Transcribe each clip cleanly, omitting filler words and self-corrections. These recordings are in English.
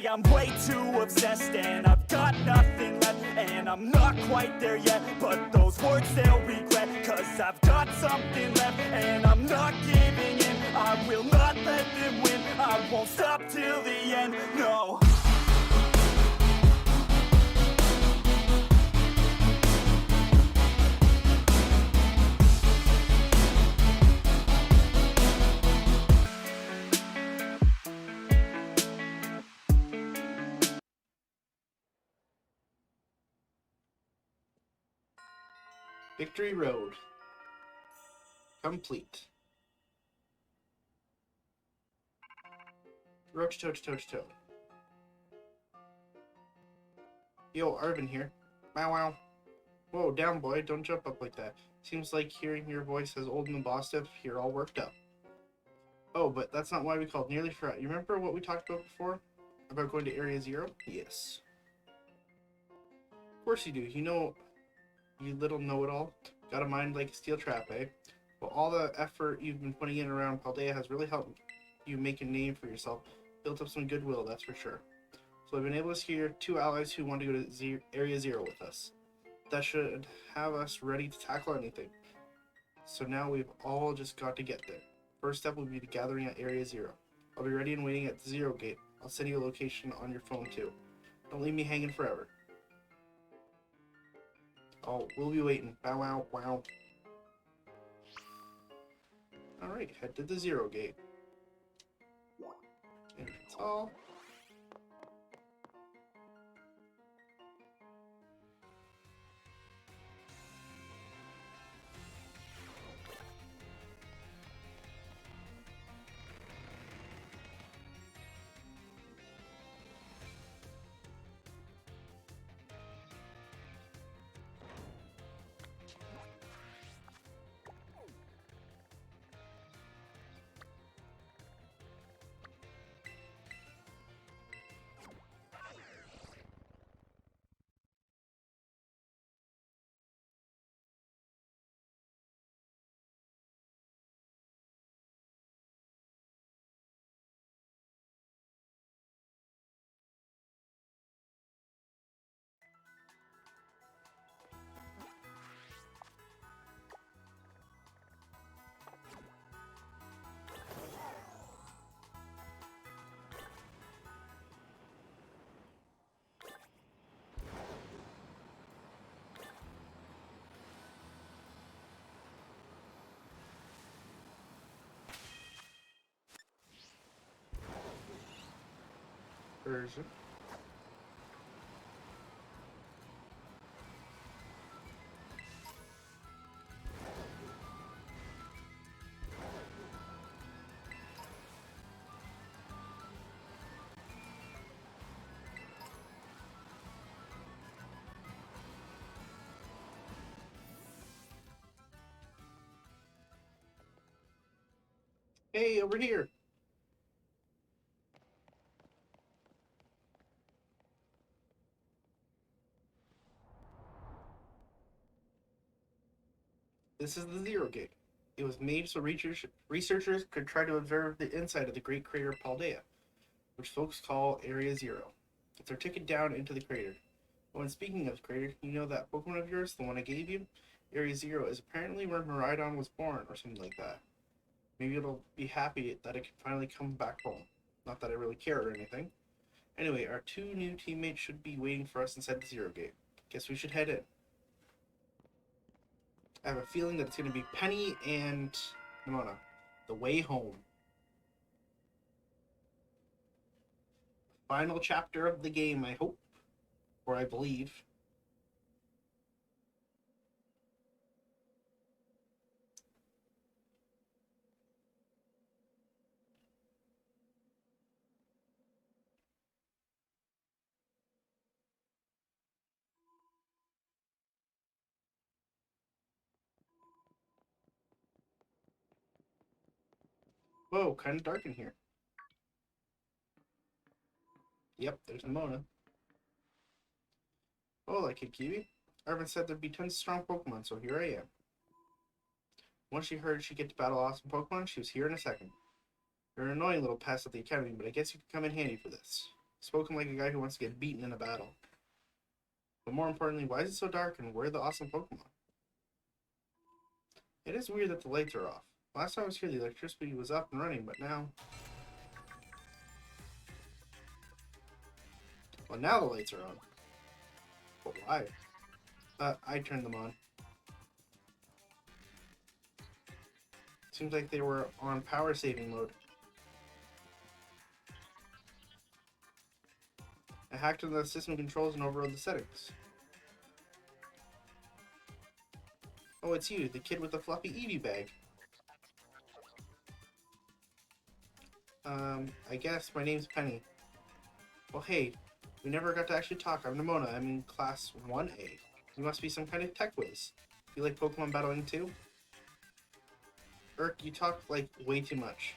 say I'm way too obsessed, and I've got nothing left, and I'm not quite there yet, but those words they'll regret, cause I've got something left, and I'm not giving in. I will not let them win, I won't stop till the end, no. Victory Road. Complete. Roach Toach Toach Toad. Yo, Arvin here. Wow wow. Whoa, down boy, don't jump up like that. Seems like hearing your voice has old Nabostif here all worked up. Oh, but that's not why we called. Nearly forgot. You remember what we talked about before? About going to Area Zero? Yes. Of course you do. You know, you little know-it-all. Got a mind like a steel trap, eh? Well, all the effort you've been putting in around Paldea has really helped you make a name for yourself. Built up some goodwill, that's for sure. So I've been able to secure 2 allies who want to go to Area Zero with us. That should have us ready to tackle anything. So now we've all just got to get there. First step will be the gathering at Area Zero. I'll be ready and waiting at the Zero Gate. I'll send you a location on your phone too. Don't leave me hanging forever. Oh, we'll be waiting. Bow wow wow. Alright, head to the Zero Gate. And that's all. Version. Hey, over here. This is the Zero Gate. It was made so researchers could try to observe the inside of the great crater Paldea, which folks call Area Zero. It's our ticket down into the crater. But when speaking of the crater, you know that Pokemon of yours, the one I gave you? Area Zero is apparently where Miraidon was born, or something like that. Maybe it'll be happy that it can finally come back home. Not that I really care or anything. Anyway, our 2 new teammates should be waiting for us inside the Zero Gate. Guess we should head in. I have a feeling that it's going to be Penny and Nimona. The way home. Final chapter of the game, I hope. Or I believe. Whoa, kind of dark in here. Yep, there's Nimona. Hola, Kid Kiwi. Arvin said there'd be tons of strong Pokemon, so here I am. Once she heard she'd get to battle awesome Pokemon, she was here in a second. You're an annoying little pest at the academy, but I guess you could come in handy for this. Spoken like a guy who wants to get beaten in a battle. But more importantly, why is it so dark and where are the awesome Pokemon? It is weird that the lights are off. Last time I was here, the electricity was up and running, but now... Well, now the lights are on. But why? I turned them on. Seems like they were on power saving mode. I hacked into the system controls and overrode the settings. Oh, it's you, the kid with the fluffy Eevee bag. I guess my name's Penny. Well, hey, we never got to actually talk. I'm Nimona. I'm in class 1A. You must be some kind of tech whiz. You like Pokemon battling too? Urk, you talk like way too much.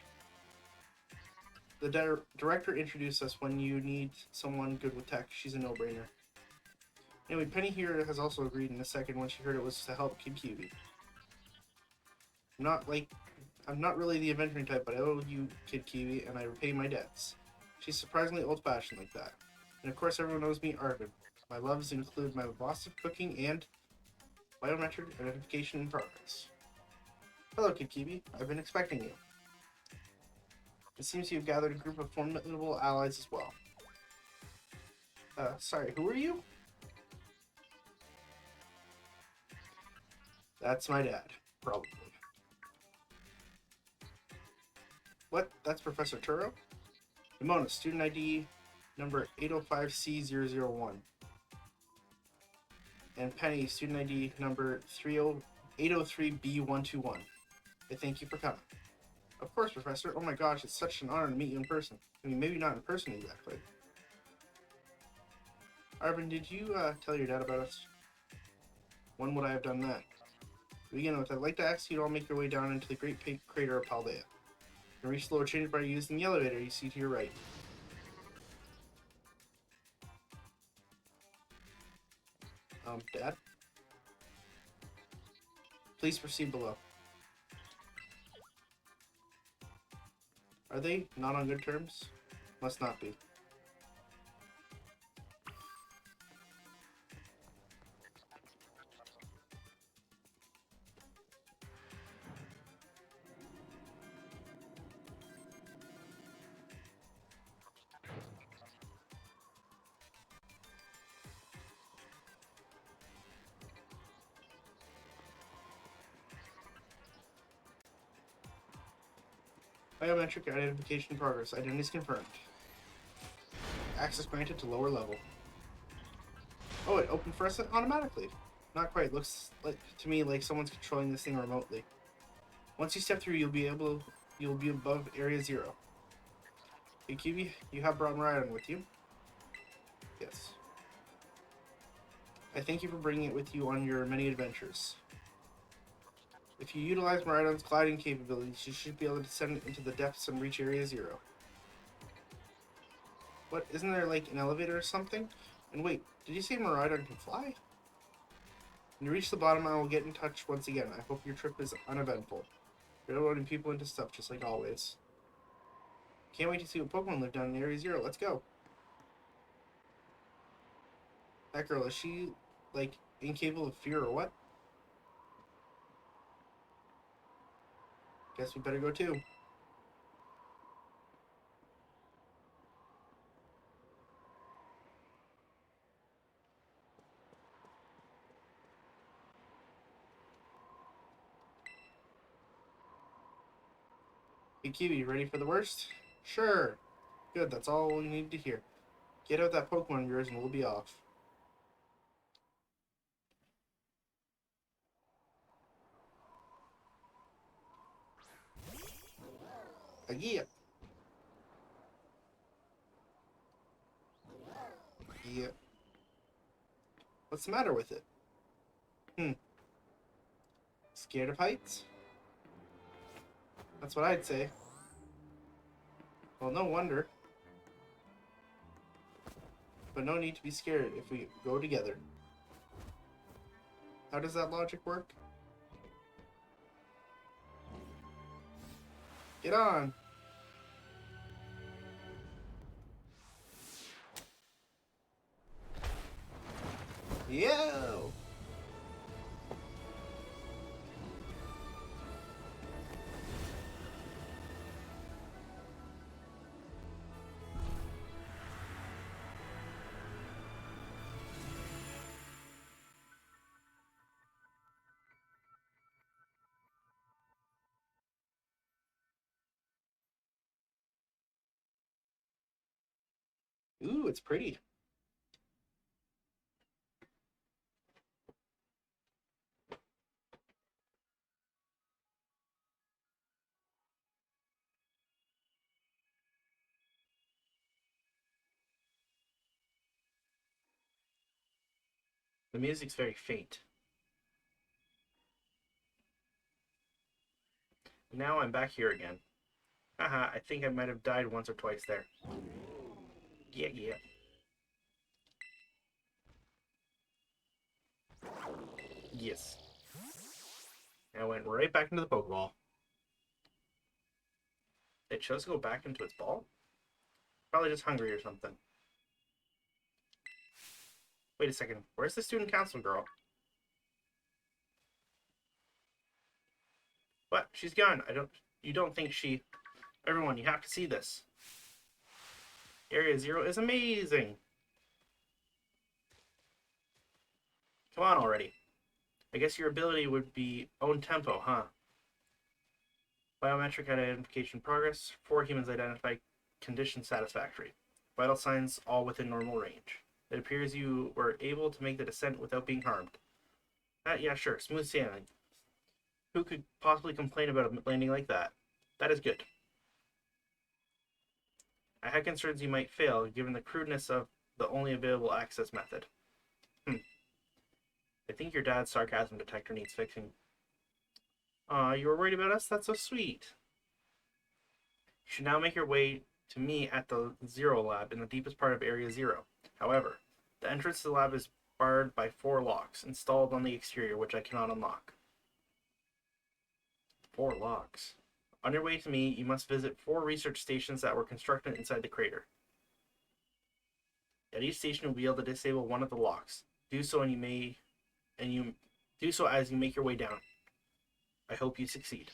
The director introduced us when you need someone good with tech. She's a no-brainer. Anyway, Penny here has also agreed in a second when she heard it was to help Kid Kiwi. I'm not really the adventuring type, but I owe you, Kid Kiwi, and I repay my debts. She's surprisingly old-fashioned like that. And of course everyone knows me, Arvin. My loves include my loss of cooking and biometric identification in progress. Hello, Kid Kiwi. I've been expecting you. It seems you've gathered a group of formidable allies as well. Sorry, who are you? That's my dad, probably. What? That's Professor Turo? Nimona, student ID number 805C001. And Penny, student ID number 803B121. I thank you for coming. Of course, Professor. Oh my gosh, it's such an honor to meet you in person. I mean, maybe not in person exactly. Arvin, did you tell your dad about us? When would I have done that? To begin with, I'd like to ask you to all make your way down into the Great Crater of Paldea. You can reach the lower change by using the elevator you see to your right. Dad? Please proceed below. Are they not on good terms? Must not be. Biometric identification progress. Identity is confirmed. Access granted to lower level. Oh, it opened for us automatically. Not quite. Looks like to me like someone's controlling this thing remotely. Once you step through, you'll be above Area 0. Hey, Kiwi, you have brought Miraidon with you? Yes. I thank you for bringing it with you on your many adventures. If you utilize Miraidon's gliding capabilities, you should be able to descend into the depths and reach Area 0. What, isn't there like an elevator or something? And wait, did you say Miraidon can fly? When you reach the bottom, I will get in touch once again. I hope your trip is uneventful. You're loading people into stuff just like always. Can't wait to see what Pokemon live down in Area 0. Let's go. That girl, is she, like, incapable of fear or what? Guess we better go too. Hey Kiwi, ready for the worst? Sure. Good, that's all we need to hear. Get out that Pokemon of yours and we'll be off. Yeah. Yeah. What's the matter with it? Scared of heights? That's what I'd say. Well, no wonder. But no need to be scared if we go together. How does that logic work? Get on! Yo! Ooh, it's pretty. The music's very faint. Now I'm back here again. Haha, I think I might have died once or twice there. Yeah, yeah. Yes. And I went right back into the Pokeball. It chose to go back into its ball? Probably just hungry or something. Wait a second. Where's the student council girl? What? She's gone. You don't think she... Everyone, you have to see this. Area Zero is amazing. Come on already. I guess your ability would be own tempo, huh? Biometric identification progress. 4 humans identified. Condition satisfactory. Vital signs all within normal range. It appears you were able to make the descent without being harmed. Yeah, sure. Smooth sailing. Who could possibly complain about a landing like that? That is good. I had concerns you might fail, given the crudeness of the only available access method. I think your dad's sarcasm detector needs fixing. Aw, you were worried about us? That's so sweet. You should now make your way to me at the Zero Lab in the deepest part of Area Zero. However, the entrance to the lab is barred by 4 locks installed on the exterior, which I cannot unlock. 4 locks. On your way to me, you must visit 4 research stations that were constructed inside the crater. At each station, you'll be able to disable one of the locks. Do so, and you do so as you make your way down. I hope you succeed.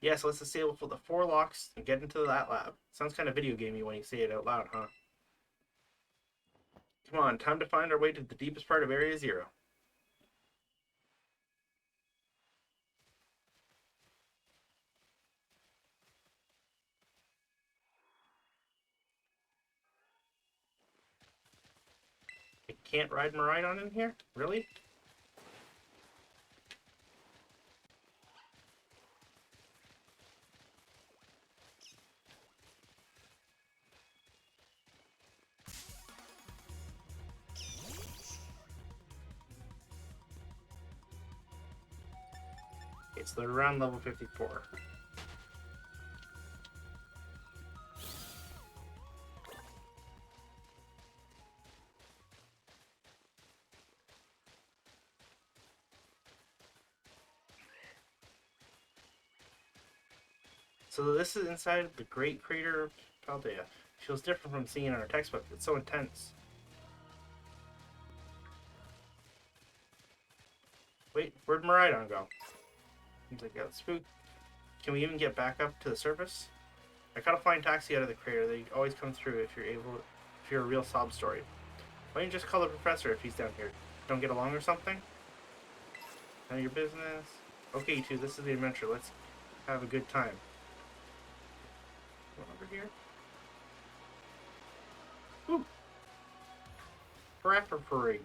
Yes, let's disable the 4 locks and get into that lab. Sounds kind of video gamey when you say it out loud, huh? Come on, time to find our way to the deepest part of Area Zero. I can't ride Miraidon in here? Really? It's around level 54. So this is inside the Great Crater of Paldea. Feels different from seeing it in our textbook. It's so intense. Wait, where'd Miraidon go? Seems like got spooked. Can we even get back up to the surface? I caught a flying taxi out of the crater. They always come through if you're a real sob story. Why don't you just call the professor if he's down here? Don't get along or something? None of your business. Okay, you two, this is the adventure. Let's have a good time. Over here. Ooh. Parapparig.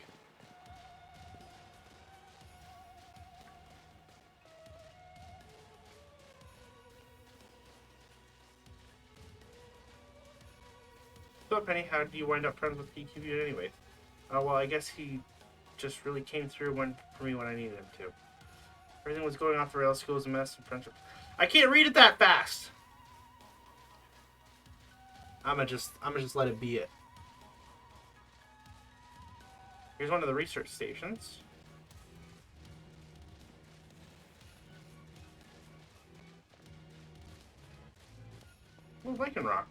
So, Penny, how did you wind up friends with PQB anyways? Well, I guess he just really came through for me when I needed him to. Everything was going off the rails, school was a mess, and friendship. I can't read it that fast! I'ma just let it be it. Here's one of the research stations. Ooh, Lycanroc.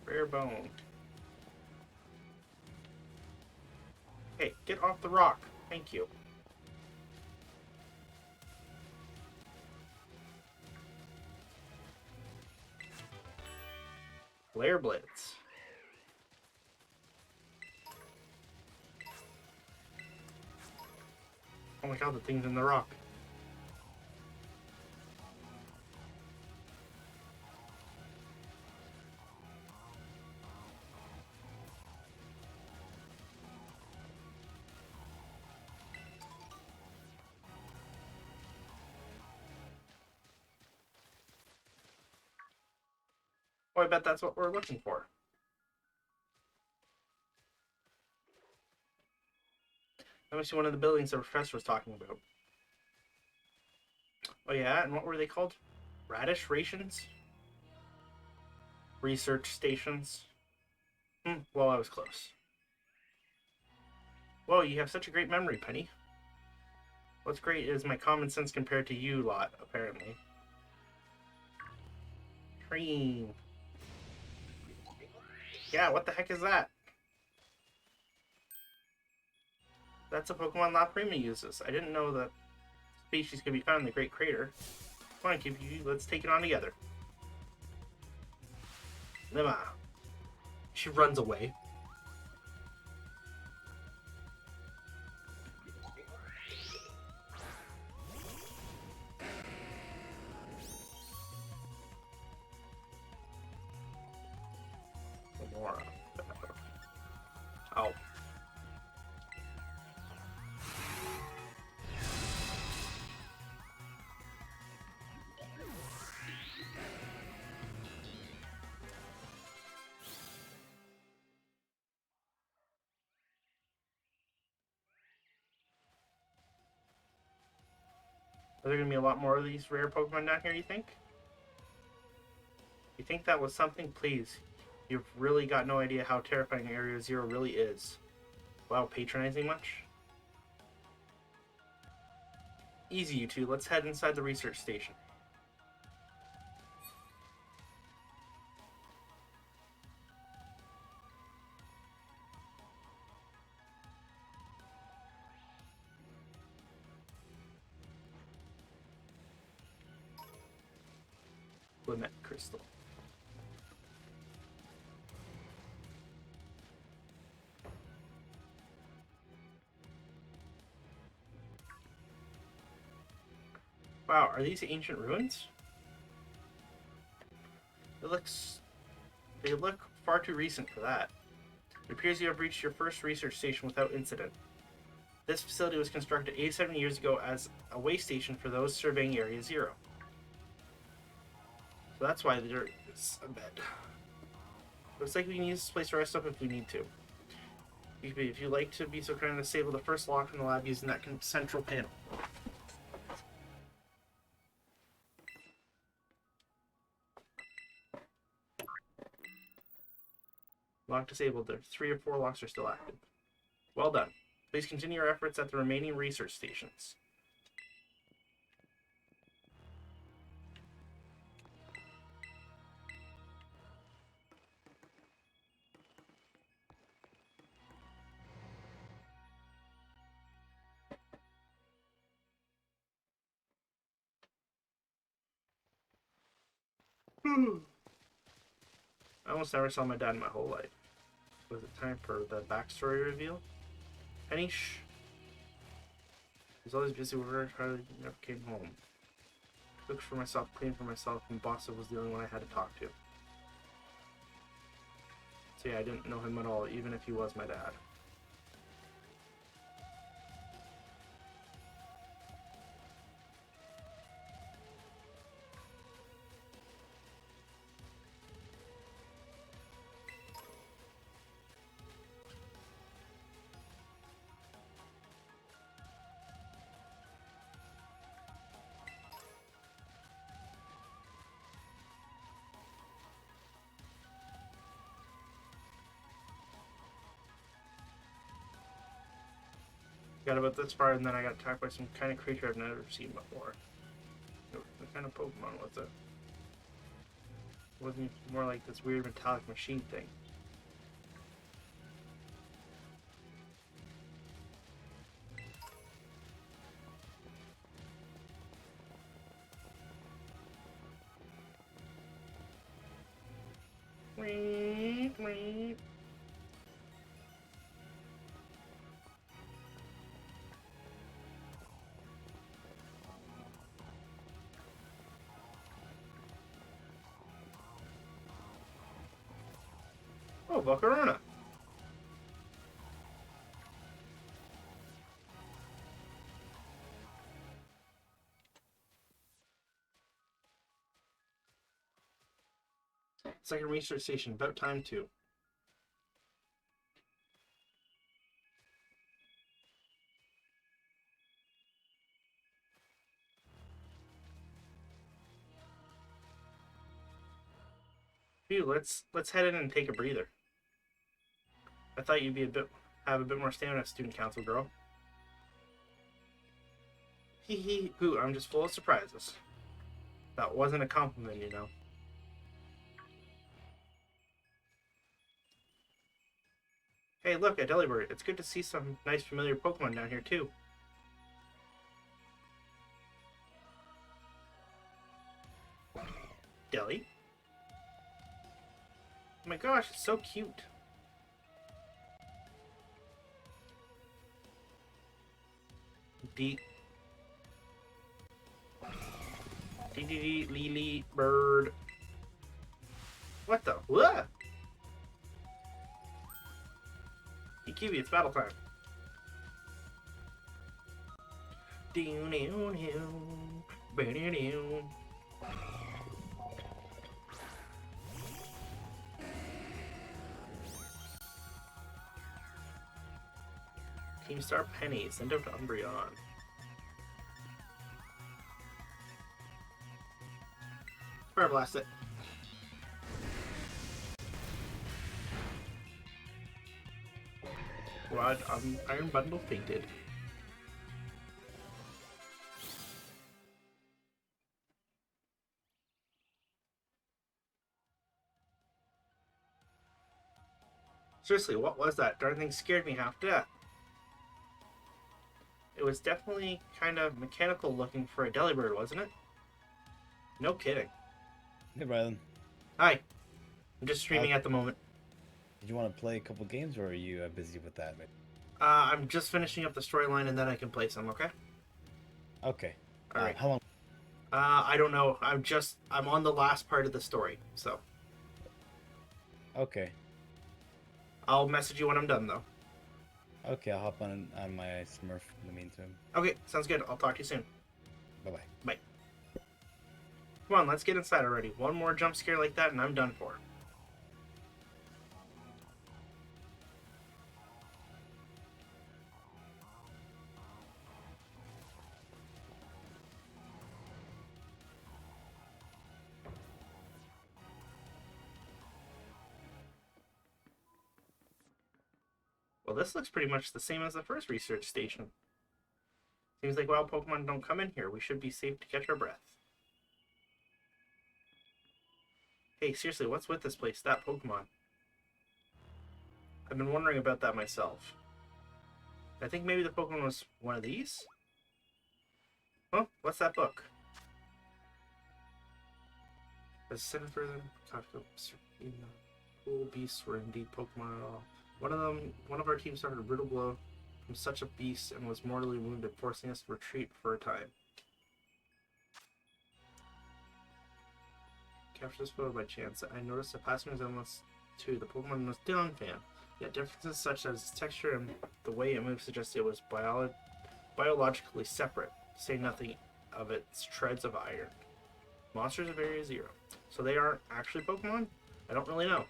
Rare bone. Get off the rock. Thank you. Flare Blitz. Oh my god, the thing's in the rock. Oh, I bet that's what we're looking for. Let me see one of the buildings the professor was talking about. Oh yeah, and what were they called? Radish rations? Research stations? Well, I was close. Whoa, you have such a great memory, Penny. What's great is my common sense compared to you lot, apparently. Train. Yeah, what the heck is that? That's a Pokemon La Prima uses. I didn't know that species could be found in the Great Crater. Come on, Kipyu, let's take it on together. Lima. She runs away. Gamora. Oh. Are there going to be a lot more of these rare Pokemon down here, you think? You think that was something? Please. You've really got no idea how terrifying Area Zero really is. Wow, patronizing much? Easy, you two. Let's head inside the research station. Limit Crystal. Wow, are these ancient ruins? They look far too recent for that. It appears you have reached your first research station without incident. This facility was constructed 87 years ago as a way station for those surveying Area Zero. So that's why there is a bed. Looks like we can use this place to rest up if we need to. If you'd like to be so kind as to disable the first lock in the lab using that central panel. Lock disabled. There 3 or 4 locks are still active. Well done. Please continue your efforts at the remaining research stations. I almost never saw my dad in my whole life. Was it time for the backstory reveal? Penny, shh. He's always busy with work, hardly never came home. Cooked for myself, cleaned for myself, and Bossa was the only one I had to talk to. So yeah, I didn't know him at all, even if he was my dad. Got about this far, and then I got attacked by some kind of creature I've never seen before. What kind of Pokemon was it? It wasn't more like this weird metallic machine thing. Oh, Volcarona. Second research station, about time too. Phew, let's head in and take a breather. I thought you'd be have a bit more stamina, student council girl. Hee hee hoo, I'm just full of surprises. That wasn't a compliment, you know. Hey, look, a Delibird. It's good to see some nice familiar Pokemon down here, too. Deli? Oh my gosh, it's so cute. Lily bird. What the? What? Kiwi, it's battle time. Team Star Penny, send out to Umbreon. Fire blast it. Rod, Iron Bundle fainted. Seriously, what was that? Darn thing scared me half to death. It was definitely kind of mechanical looking for a Delibird, wasn't it? No kidding. Hey, Rylan. Hi. I'm just streaming at the moment. Did you want to play a couple games, or are you busy with that? I'm just finishing up the storyline, and then I can play some, okay? Okay. All right. How long? I don't know. I'm on the last part of the story, so. Okay. I'll message you when I'm done, though. Okay, I'll hop on my Smurf in the meantime. Okay, sounds good. I'll talk to you soon. Bye-bye. Bye. Come on, let's get inside already. One more jump scare like that, and I'm done for. Well, this looks pretty much the same as the first research station. Seems like wild Pokemon don't come in here. We should be safe to catch our breath. Hey, seriously, what's with this place? That Pokemon. I've been wondering about that myself. I think maybe the Pokemon was one of these? Huh? What's that book? As sent further, cool beasts were indeed Pokemon at all. One of our team suffered a brutal blow from such a beast and was mortally wounded, forcing us to retreat for a time. Captured this photo by chance. I noticed a passing resemblance to the Pokemon Nostalfan, yet differences such as its texture and the way it moves suggest it was biologically separate, to say nothing of its treads of iron. Monsters of Area Zero. So they aren't actually Pokemon? I don't really know.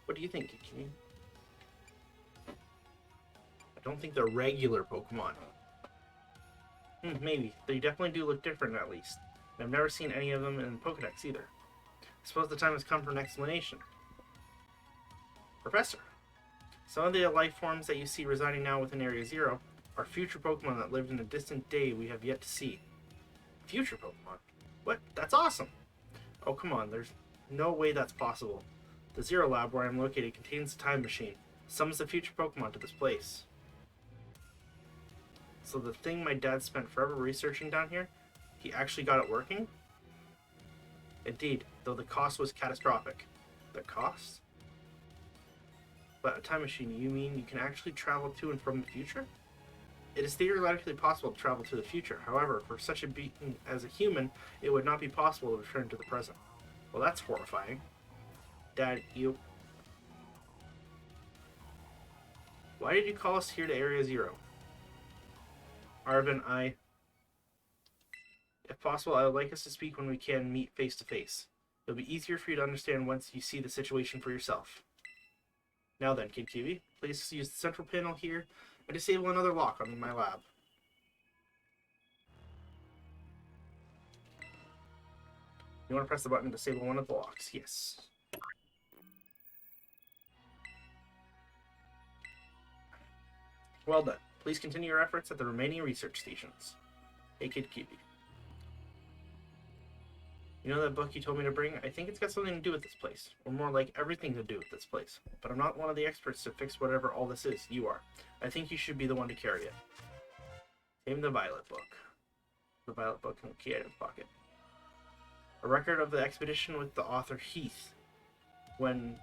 What do you think, Kikini? I don't think they're regular Pokemon. Maybe. They definitely do look different, at least. I've never seen any of them in Pokedex either. I suppose the time has come for an explanation. Professor, some of the life forms that you see residing now within Area Zero are future Pokemon that lived in a distant day we have yet to see. Future Pokemon? What? That's awesome! Oh, come on, there's no way that's possible. The Zero Lab where I'm located contains a time machine. Summons the future Pokemon to this place. So the thing my dad spent forever researching down here, he actually got it working? Indeed, though the cost was catastrophic. The cost? But a time machine, you mean you can actually travel to and from the future? It is theoretically possible to travel to the future. However, for such a being as a human, it would not be possible to return to the present. Well, that's horrifying. Dad, you... Why did you call us here to Area Zero? Arvin, If possible, I would like us to speak when we can meet face to face. It'll be easier for you to understand once you see the situation for yourself. Now then, Kid Kiwi, please use the central panel here and disable another lock on my lab. You want to press the button to disable one of the locks? Yes. Well done. Please continue your efforts at the remaining research stations. Hey, Kid Kiwi. You know that book you told me to bring? I think it's got something to do with this place. Or more like everything to do with this place. But I'm not one of the experts to fix whatever all this is. You are. I think you should be the one to carry it. Name the Violet Book. The Violet Book in the key item pocket. A record of the expedition with the author Heath went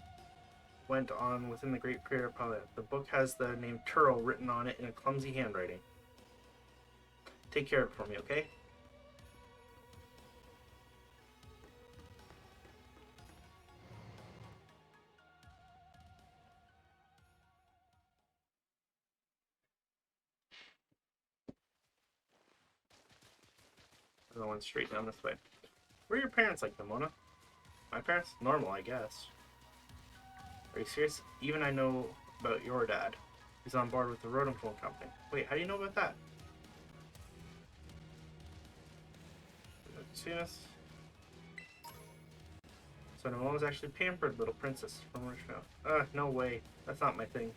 on within the Great Crater Planet. The book has the name Turl written on it in a clumsy handwriting. Take care of it for me, okay? Another one straight down this way. Where are your parents like, Nimona? My parents? Normal, I guess. Are you serious? Even I know about your dad. He's on board with the Rotom Phone Company. Wait, how do you know about that? See this? So Nimona's actually pampered little princess from Rishno. No way. That's not my thing.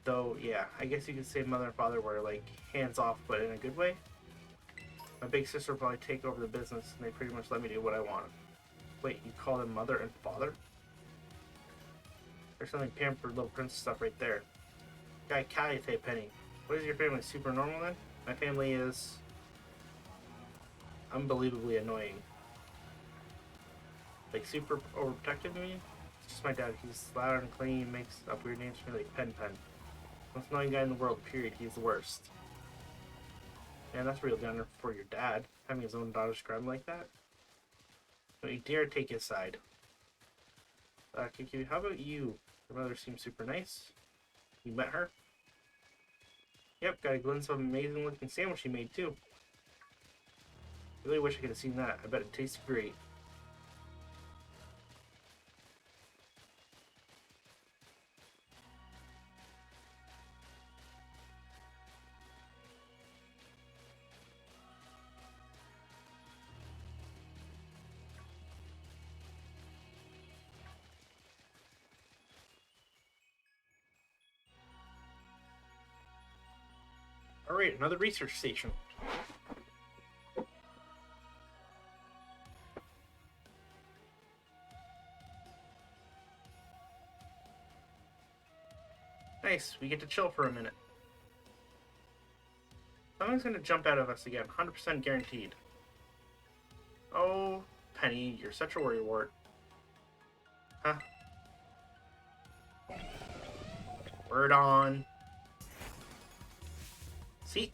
Though, yeah, I guess you could say mother and father were, like, hands off, but in a good way. My big sister will probably take over the business, and they pretty much let me do what I want. Wait, you call them mother and father? There's something pampered little princess stuff right there. Guy Caliate Penny. What is your family? Super normal then? My family is unbelievably annoying. Like super overprotective, you mean? It's just my dad. He's loud and clean, makes up weird names for me like Pen. Most annoying guy in the world, period. He's the worst. Man, that's real gunner for your dad, having his own daughter describe him like that. Don't you dare take his side. Kiki, how about you? Your mother seems super nice. You met her? Yep, got a glimpse of an amazing looking sandwich she made too. Really wish I could have seen that. I bet it tasted great. Alright, another research station. Nice, we get to chill for a minute. Something's gonna jump out of us again, 100% guaranteed. Oh, Penny, you're such a worrywart. Huh? Word on.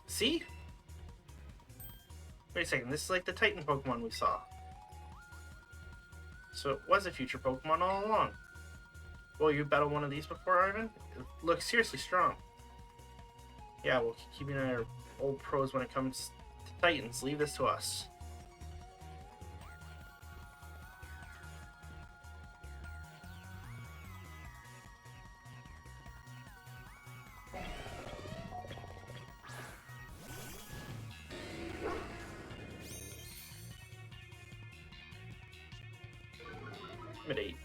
See? Wait a second, this is like the Titan Pokemon we saw. So it was a future Pokemon all along. Well, you battled one of these before, Arvin? It looks seriously strong. Yeah, we'll keep an eye on our old pros when it comes to Titans. Leave this to us. Intimidate.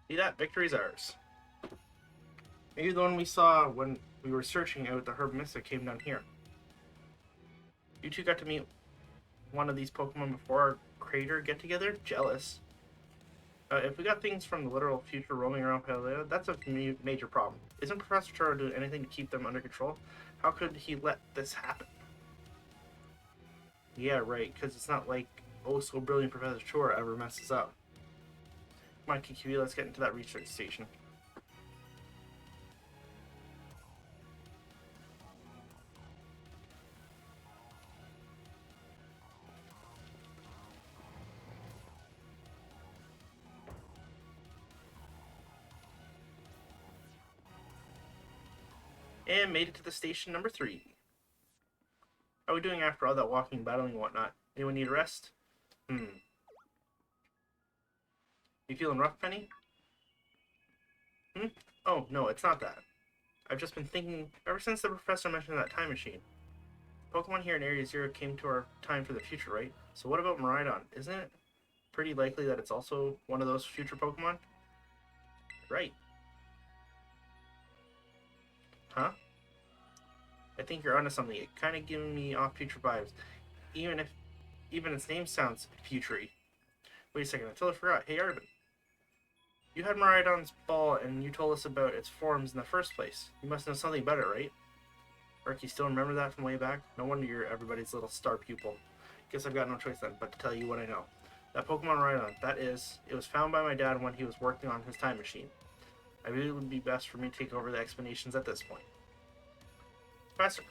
See that? Victory's ours. Maybe the one we saw when we were searching out, the Herb Mystic came down here. You two got to meet one of these Pokemon before our crater get-together? Jealous. If we got things from the literal future roaming around Paldea, that's a major problem. Isn't Professor Choro doing anything to keep them under control? How could he let this happen? Yeah, right, because it's not like oh-so-brilliant Professor Choro ever messes up. Come on, Kikiri, let's get into that research station. And made it to the station number 3. How are we doing after all that walking, battling, and whatnot? Anyone need a rest? You feeling rough, Penny? Oh, no, it's not that. I've just been thinking, ever since the professor mentioned that time machine. Pokemon here in Area Zero came to our time for the future, right? So what about Miraidon? Isn't it pretty likely that it's also one of those future Pokemon? Right. Huh? I think you're onto something. It kind of giving me off future vibes. Even its name sounds futury. Wait a second, until I forgot. Hey, Arvin. You had Miraidon's ball and you told us about its forms in the first place. You must know something about it, right? Ark, you still remember that from way back? No wonder you're everybody's little star pupil. Guess I've got no choice then but to tell you what I know. That Pokemon Miraidon, it was found by my dad when he was working on his time machine. I really would be best for me to take over the explanations at this point. Professor,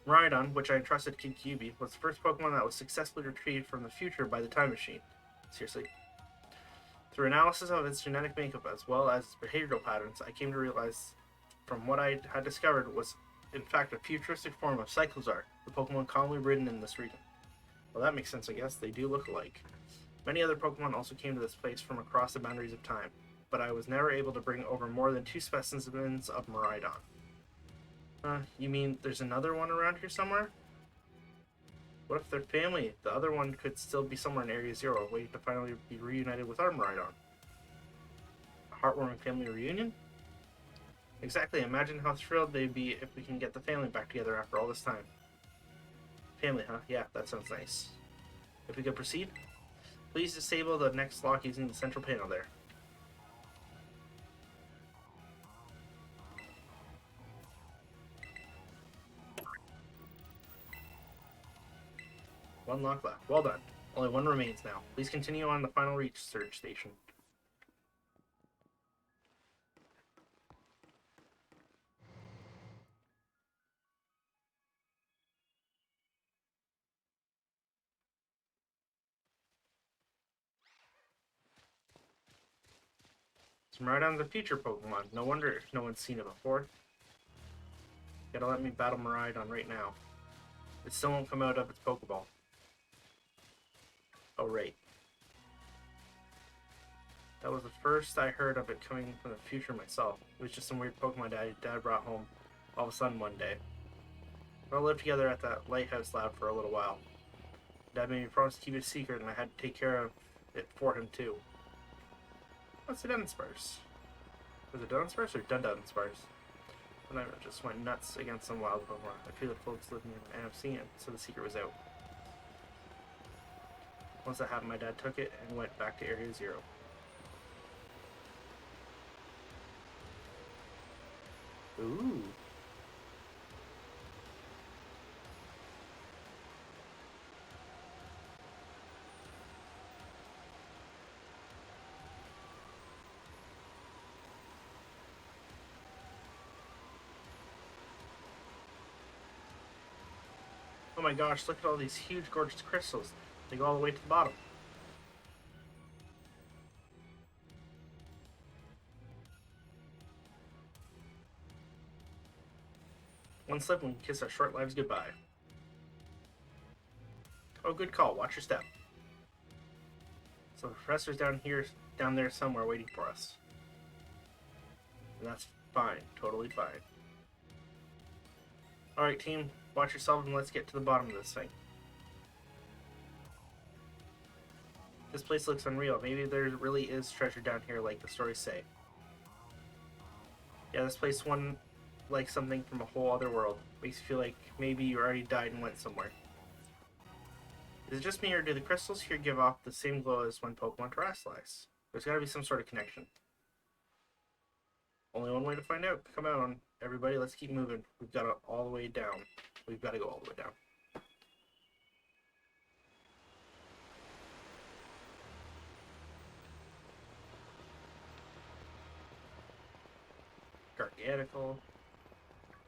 Miraidon, which I entrusted to Kyubi, was the first Pokemon that was successfully retrieved from the future by the time machine. Seriously. Through analysis of its genetic makeup as well as its behavioral patterns, I came to realize from what I had discovered was in fact a futuristic form of Cyclozar, the Pokemon commonly ridden in this region. Well, that makes sense, I guess. They do look alike. Many other Pokemon also came to this place from across the boundaries of time, but I was never able to bring over more than 2 specimens of Miraidon. You mean there's another one around here somewhere? What if they're family? The other one could still be somewhere in Area Zero, waiting to finally be reunited with our Miraidon. A heartwarming family reunion? Exactly, imagine how thrilled they'd be if we can get the family back together after all this time. Family, huh? Yeah, that sounds nice. If we could proceed, please disable the next lock using the central panel there. One lock left. Well done. Only one remains now. Please continue on the final research station. Miraidon's a future Pokemon. No wonder if no one's seen it before. Gotta let me battle Miraidon right now. It still won't come out of its Pokeball. Oh, right. That was the first I heard of it coming from the future myself. It was just some weird Pokemon Dad brought home all of a sudden one day. We all lived together at that lighthouse lab for a little while. Dad made me promise to keep it a secret, and I had to take care of it for him too. What's the Dunsparce? Was it Dunsparce or Dunsparce? And I just went nuts against some wild Pokemon. I feel that folks living in and I've seen it, so the secret was out. Once that happened, my dad took it and went back to Area Zero. Ooh. Oh my gosh, look at all these huge, gorgeous crystals. They go all the way to the bottom. One slip and we kiss our short lives goodbye. Oh, good call. Watch your step. So the professor's down there somewhere waiting for us. And that's fine. Totally fine. Alright, team. Watch yourself and let's get to the bottom of this thing. This place looks unreal. Maybe there really is treasure down here like the stories say. Yeah, this place like something from a whole other world. Makes you feel like maybe you already died and went somewhere. Is it just me, or do the crystals here give off the same glow as when Pokemon terrestrialize? There's gotta be some sort of connection. Only one way to find out. Come on, everybody, let's keep moving. We've got to all the way down. We've got to go all the way down. Garganacl.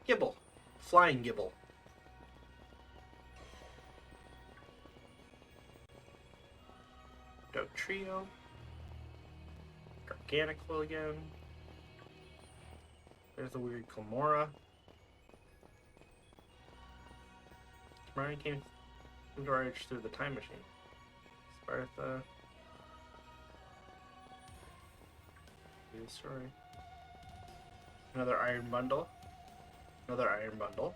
Gibble. Flying Gibble. Dugtrio. Garganacl again. There's the weird Clamora. Marion came into our age through the time machine. Spartha. Good story. Another iron bundle. Another iron bundle.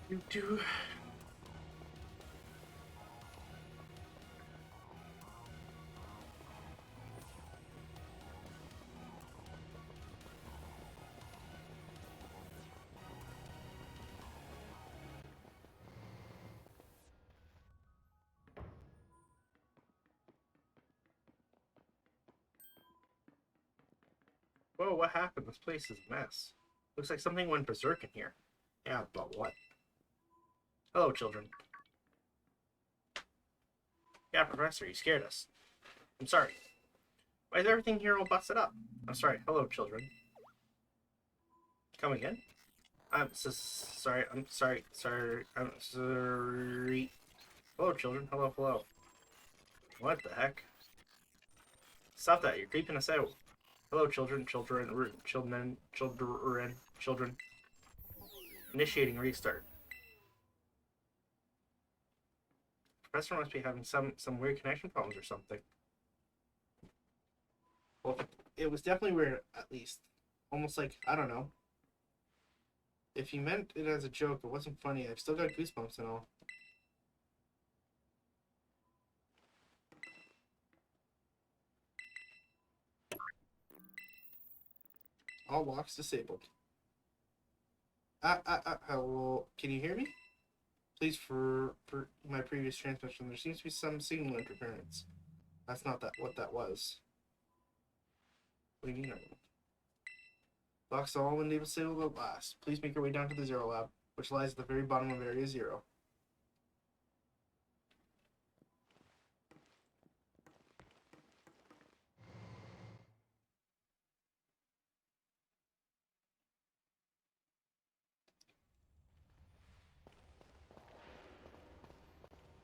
You do. Whoa, what happened? This place is a mess. Looks like something went berserk in here. Yeah, but what? Hello, children. Yeah, Professor, you scared us. I'm sorry. Why is everything here all busted up? I'm sorry. Hello, children. Come again? I'm so sorry. I'm sorry. Sorry. I'm sorry. Hello, children. Hello, hello. What the heck? Stop that. You're creeping us out. Hello, children. Children. Initiating restart. Professor must be having some weird connection problems or something. Well, it was definitely weird, at least. Almost like, I don't know. If you meant it as a joke, it wasn't funny. I've still got goosebumps and all. All locks disabled. Hello. Can you hear me? Please, for my previous transmission, there seems to be some signal interference. That's not what that was. What do you mean? Locks all windows disabled at last. Please make your way down to the Zero Lab, which lies at the very bottom of Area 0.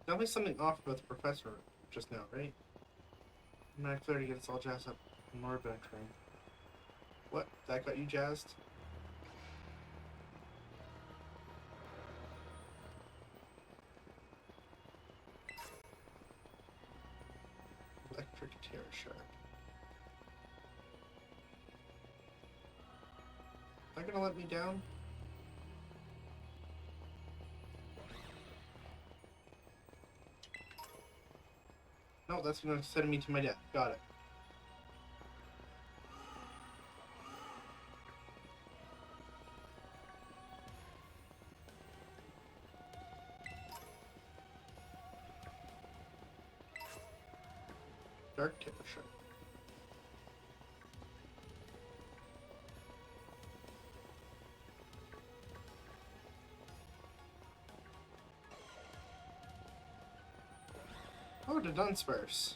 Definitely something off about the professor just now, right? I'm not clear to get us all jazzed up in Morbid train. What? That got you jazzed? Electric Terror Shark. Am I gonna let me down? No, that's gonna send me to my death. Got it. Dark Terror Shark. Oh, the Dunsparce.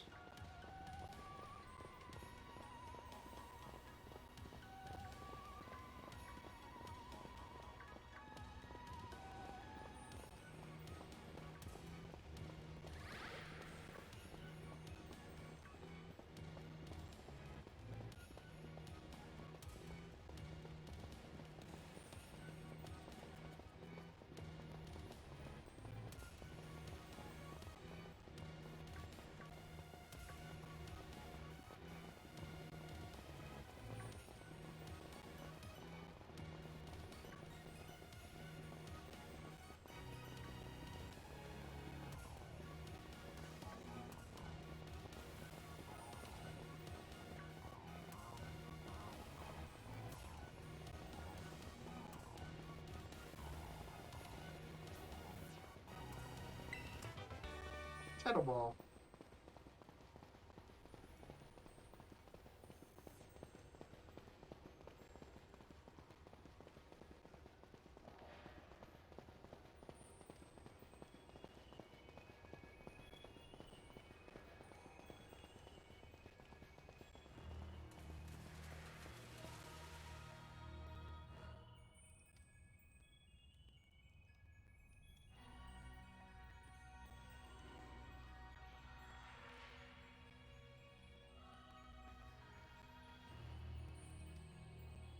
Shadow Ball.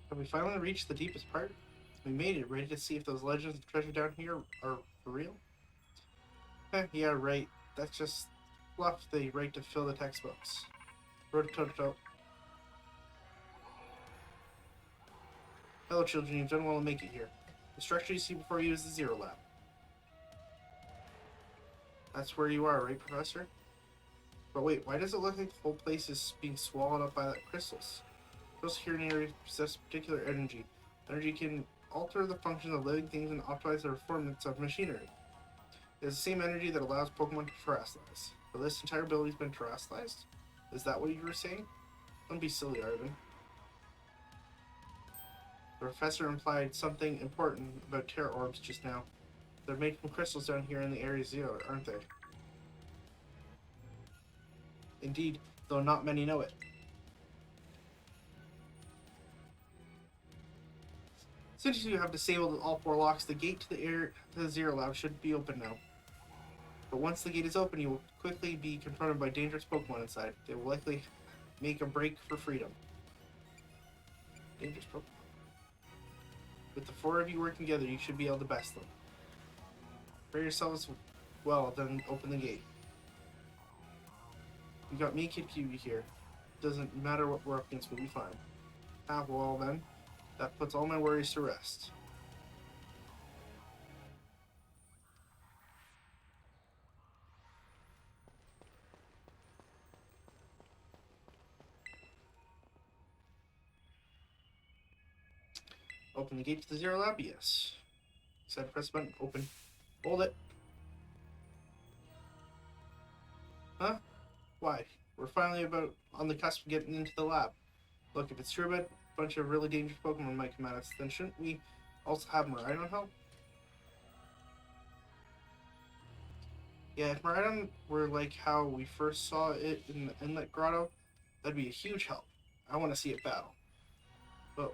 Have we finally reached the deepest part? We made it, ready to see if those legends and treasure down here are for real? Yeah, right. That's just fluff they write to fill the textbooks. Rototo. Hello, children. You've done well to make it here. The structure you see before you is the Zero Lab. That's where you are, right, Professor? But wait, why does it look like the whole place is being swallowed up by that crystals? Those here in the area possess particular energy. Energy can alter the functions of living things and optimize the performance of machinery. It is the same energy that allows Pokemon to terrestrialize. But this entire ability has been terrestrialized? Is that what you were saying? Don't be silly, Arvin. The professor implied something important about Terra Orbs just now. They're made from crystals down here in the Area Zero, aren't they? Indeed, though not many know it. Since you have disabled all 4 locks, the gate to the Zero Lab should be open now. But once the gate is open, you will quickly be confronted by dangerous Pokemon inside. They will likely make a break for freedom. Dangerous Pokemon. With the 4 of you working together, you should be able to best them. Prepare yourselves well, then open the gate. You got me, Kid Kiwi here. Doesn't matter what we're up against, we'll be fine. Ah, well then. That puts all my worries to rest. Open the gate to the Zero Lab? Yes. Said press button. Open. Hold it. Huh? Why? We're finally about on the cusp of getting into the lab. Look, if it's true about a bunch of really dangerous Pokemon might come at us, then shouldn't we also have Miraidon help? Yeah, if Miraidon were like how we first saw it in the Inlet Grotto, that'd be a huge help. I want to see it battle. But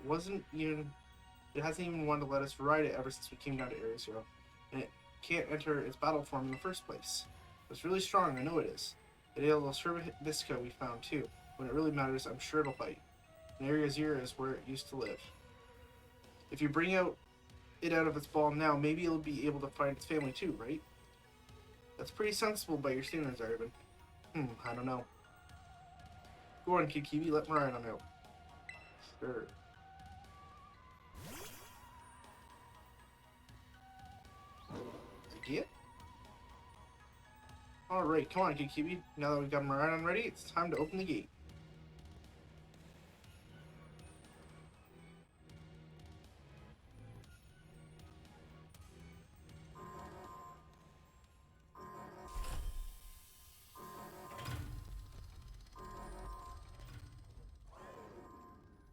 it hasn't even wanted to let us ride it ever since we came down to Area Zero, and it can't enter its battle form in the first place. It's really strong, I know it is. It able to serve Visca we found too. When it really matters, I'm sure it'll fight. And Area Zero is where it used to live. If you bring it out of its ball now, maybe it'll be able to find its family too, right? That's pretty sensible by your standards, Arvin. I don't know. Go on, Kikibi, let Miraidon out. Sure. Idea? Alright, come on, Kikibi. Now that we've got Miraidon ready, it's time to open the gate.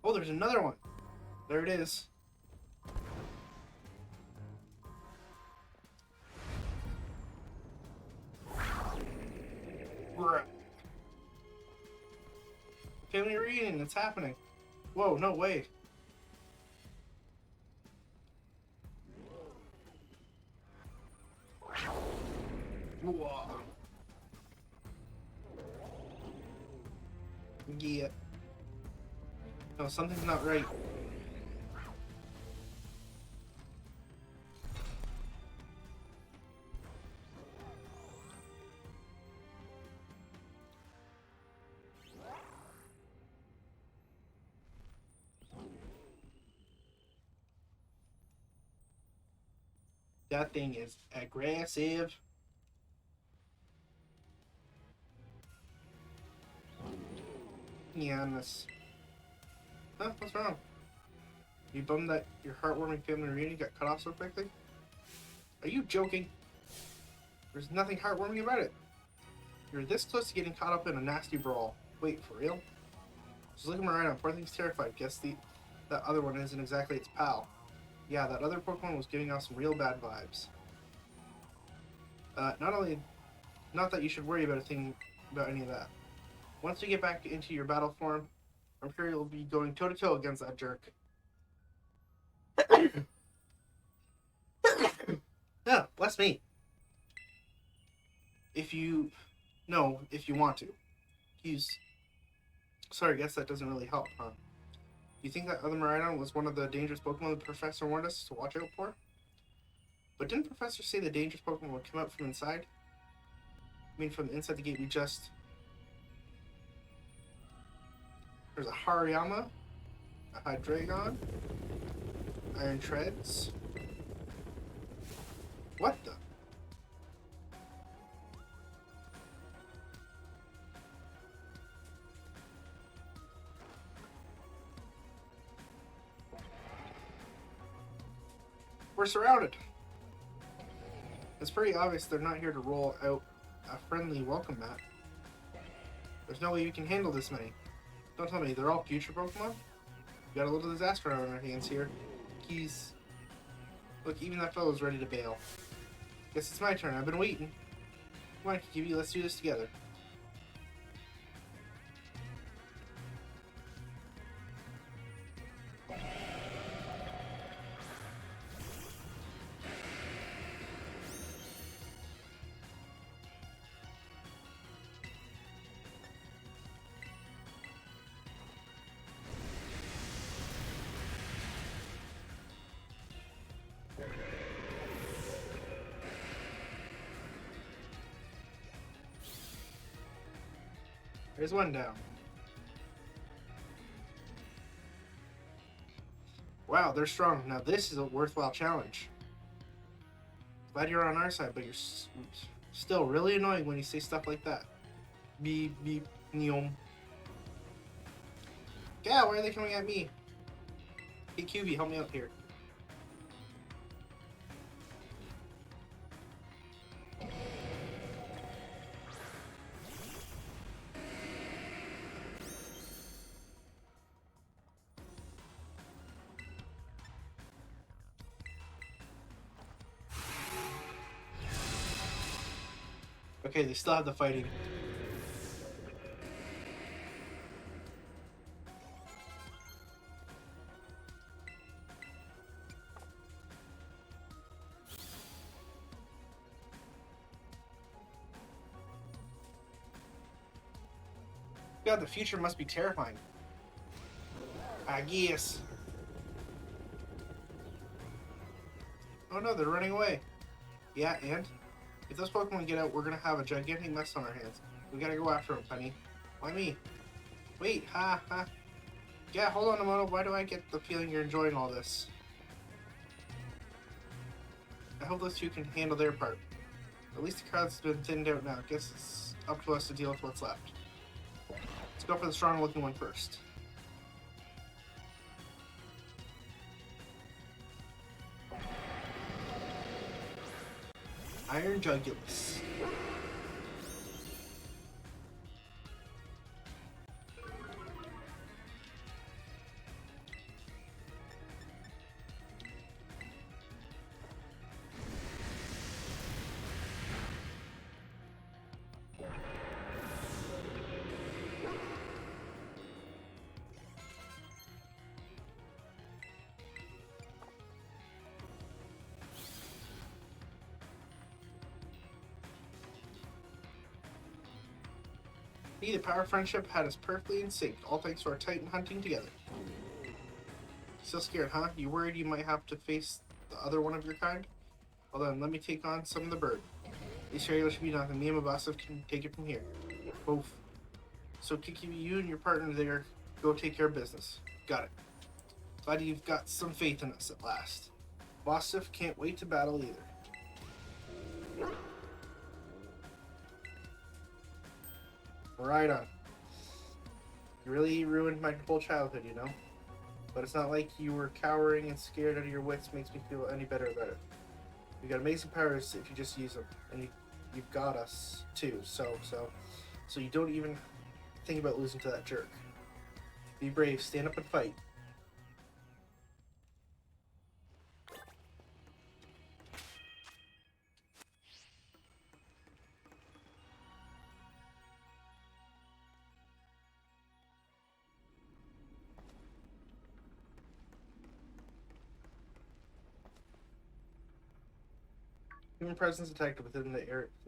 Oh, there's another one. There it is. Bruh. Family reunion, it's happening. Whoa, no way. Whoa. Yeah. No, something's not right. That thing is aggressive. Yeah, Huh? What's wrong? You bummed that your heartwarming family reunion got cut off so quickly? Are you joking? There's nothing heartwarming about it. You're this close to getting caught up in a nasty brawl. Wait, for real? Just looking around, poor thing's terrified. Guess that other one isn't exactly its pal. Yeah, that other Pokemon was giving off some real bad vibes. Not that you should worry about any of that. Once you get back into your battle form, I'm sure you'll be going toe-to-toe against that jerk. Yeah, bless me. If you want to. Sorry, I guess that doesn't really help, huh? You think that other Miraidon was one of the dangerous Pokemon the Professor warned us to watch out for? But didn't the Professor say the dangerous Pokemon would come out from inside? I mean, from inside the gate There's a Hariyama, a Hydreigon, Iron Treads. What the? We're surrounded. It's pretty obvious they're not here to roll out a friendly welcome mat. There's no way you can handle this many. Don't tell me, they're all future Pokemon? We got a little disaster on our hands here. Keys. Look, even that fellow's ready to bail. Guess it's my turn, I've been waiting. Come on, Kikibi, let's do this together. There's one down. Wow, they're strong. Now this is a worthwhile challenge. Glad you're on our side, but you're still really annoying when you say stuff like that. Beep, beep, neom. Yeah, why are they coming at me? Hey, QB, help me out here. Okay, they still have the fighting. God, the future must be terrifying. I guess. Oh no, they're running away. Yeah, and? If those Pokemon get out, we're gonna have a gigantic mess on our hands. We gotta go after them, Penny. Why me? Wait, ha. Yeah, hold on a moment. Why do I get the feeling you're enjoying all this? I hope those two can handle their part. At least the crowd's been thinned out now. Guess it's up to us to deal with what's left. Let's go for the strong looking one first. Iron Jugulus. The power of friendship had us perfectly in sync, all thanks to our Titan hunting together. Still scared, huh? You worried you might have to face the other one of your kind? Well then, let me take on some of the bird. These regular should be nothing. Me and Mabasov can take it from here. Both. So Kiki, you and your partner there, go take care of business. Got it. Glad you've got some faith in us at last. Mabasov can't wait to battle either. Right on. You really ruined my whole childhood, you know? But it's not like you were cowering and scared out of your wits makes me feel any better about it. You got amazing powers if you just use them. And you've got us, too. So you don't even think about losing to that jerk. Be brave, stand up and fight. Human presence detected within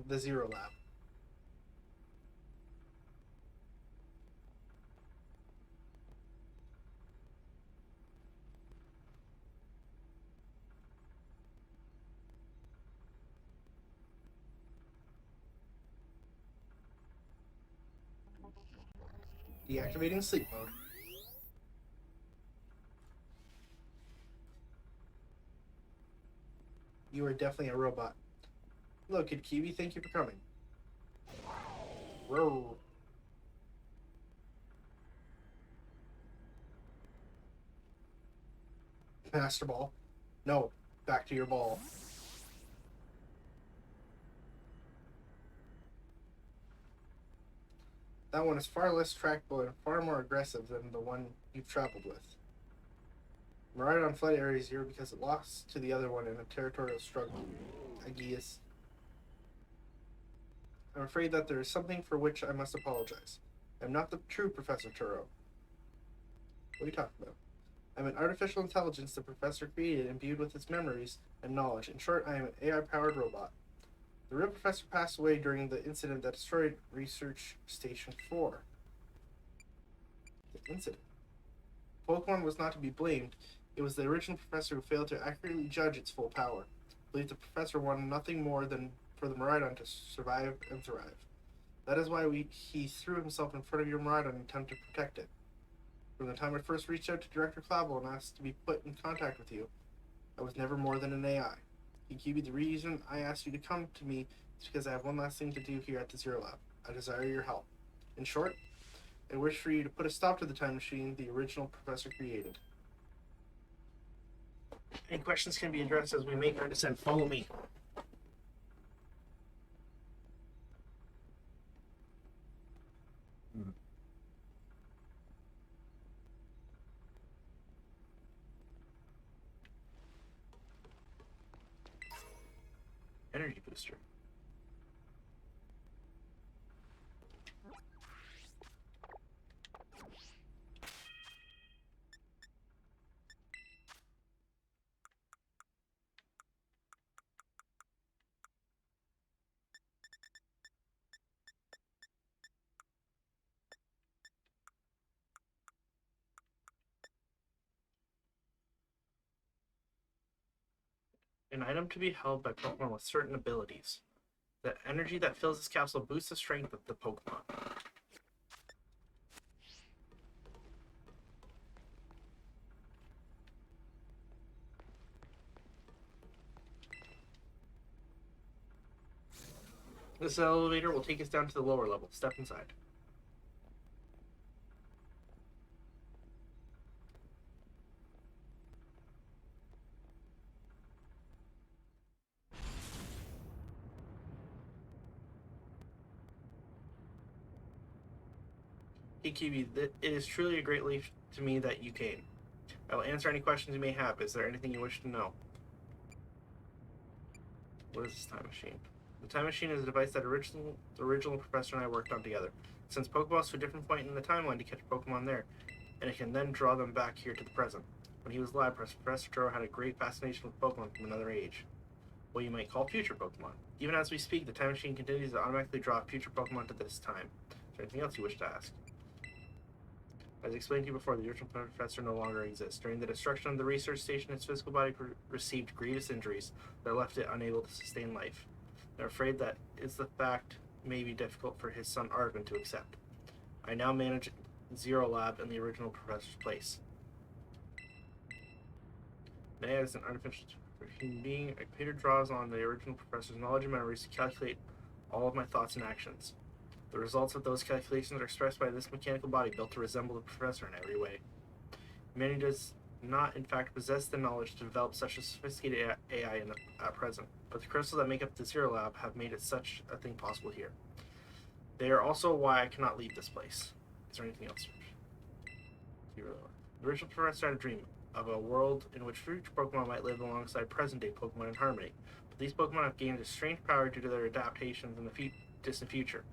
the Zero Lab. Deactivating sleep mode. You are definitely a robot. Hello, Kid Kiwi. Thank you for coming. Row. Master Ball. No. Back to your ball. That one is far less trackable and far more aggressive than the one you've traveled with. Miraidon fled Area Zero because it lost to the other one in a territorial struggle. Aegeus. I'm afraid that there is something for which I must apologize. I'm not the true Professor Turo. What are you talking about? I'm an artificial intelligence the Professor created imbued with its memories and knowledge. In short, I am an AI-powered robot. The real Professor passed away during the incident that destroyed Research Station 4. The incident? Pokemon was not to be blamed. It was the original Professor who failed to accurately judge its full power. I believe the Professor wanted nothing more than for the Miraidon to survive and thrive. That is why he threw himself in front of your Miraidon in an attempt to protect it. From the time I first reached out to Director Clavel and asked to be put in contact with you, I was never more than an AI. Kikibi, the reason I asked you to come to me is because I have one last thing to do here at the Zero Lab. I desire your help. In short, I wish for you to put a stop to the time machine the original Professor created. Any questions can be addressed as we make our descent. Follow me. Energy booster. An item to be held by Pokemon with certain abilities. The energy that fills this capsule boosts the strength of the Pokemon. This elevator will take us down to the lower level. Step inside. Hey Kiwi, it is truly a great relief to me that you came. I will answer any questions you may have. Is there anything you wish to know? What is this time machine? The time machine is a device that the original Professor and I worked on together. It sends Pokeballs to a different point in the timeline to catch Pokemon there, and it can then draw them back here to the present. When he was alive, Professor Turo had a great fascination with Pokemon from another age. What you might call future Pokemon. Even as we speak, the time machine continues to automatically draw future Pokemon to this time. there anything else you wish to ask? As explained to you before, the original professor no longer exists. During the destruction of the research station, his physical body received grievous injuries that left it unable to sustain life. I'm afraid that is the fact may be difficult for his son Arvin to accept. I now manage Zero Lab in the original professor's place. May as an artificial human being, a computer draws on the original professor's knowledge and memories to calculate all of my thoughts and actions. The results of those calculations are expressed by this mechanical body built to resemble the professor in every way. Humanity does not, in fact, possess the knowledge to develop such a sophisticated AI at present, but the crystals that make up the Zero Lab have made it such a thing possible here. They are also why I cannot leave this place. Is there anything else? The original professor had a dream of a world in which future Pokemon might live alongside present-day Pokemon in harmony, but these Pokemon have gained a strange power due to their adaptations in the distant future.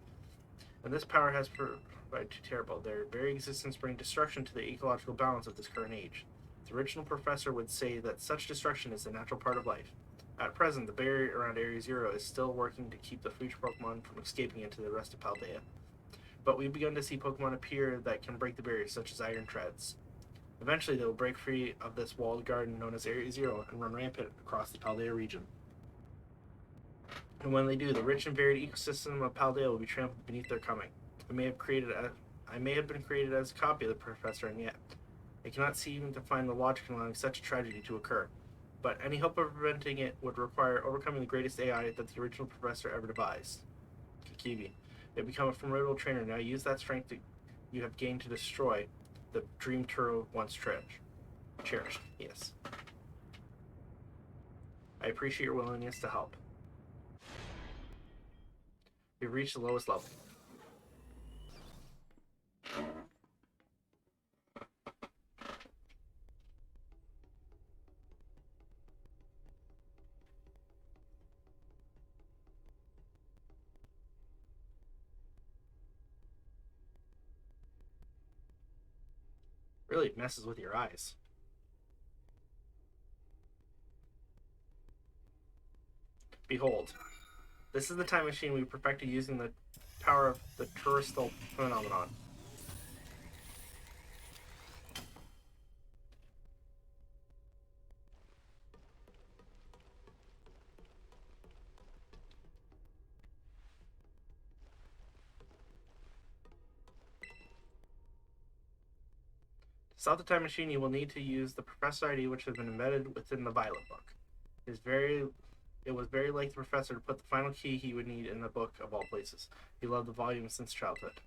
And this power has proved too terrible. Their very existence brings destruction to the ecological balance of this current age. The original professor would say that such destruction is a natural part of life. At present, the barrier around Area Zero is still working to keep the future Pokemon from escaping into the rest of Paldea. But we've begun to see Pokemon appear that can break the barriers, such as Iron Treads. Eventually, they will break free of this walled garden known as Area Zero and run rampant across the Paldea region. And when they do, the rich and varied ecosystem of Paldea will be trampled beneath their coming. I may have been created as a copy of the professor, and yet I cannot seem to find the logic in allowing such a tragedy to occur. But any hope of preventing it would require overcoming the greatest AI that the original professor ever devised. Kikibi, you have become a formidable trainer. Now use that strength you have gained to destroy the dream Turo once cherished. Yes. I appreciate your willingness to help. We've reached the lowest level. Really messes with your eyes. Behold, this is the time machine we perfected using the power of the Turistal phenomenon. To stop the time machine, you will need to use the Professor ID, which has been embedded within the Violet book. It was very like the Professor to put the final key he would need in the book of all places. He loved the volume since childhood.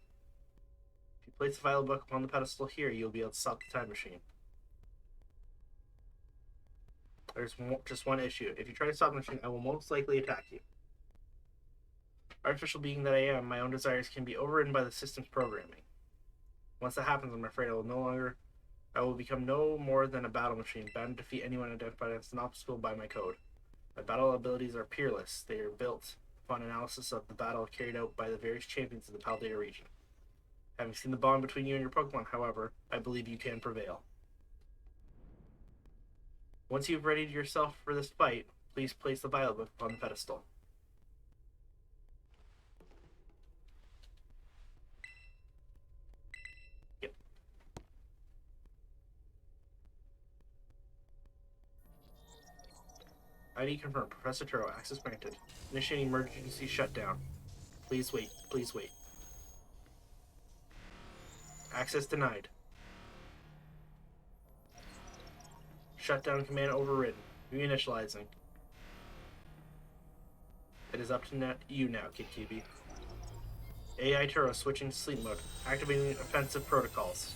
If you place the Violet book upon the pedestal here, you'll be able to stop the time machine. There's just one issue. If you try to stop the machine, I will most likely attack you. Artificial being that I am, my own desires can be overridden by the system's programming. Once that happens, I'm afraid I will become no more than a battle machine, bound to defeat anyone identified as an obstacle by my code. My battle abilities are peerless. They are built upon analysis of the battle carried out by the various champions of the Paldea region. Having seen the bond between you and your Pokemon, however, I believe you can prevail. Once you've readied yourself for this fight, please place the Violet book on the pedestal. Yep. ID confirmed. Professor Turo, access granted. Initiating emergency shutdown. Please wait. Please wait. Access denied. Shutdown command overridden. Reinitializing. It is up to you now, Kikibi. AI Turo switching to sleep mode. Activating offensive protocols.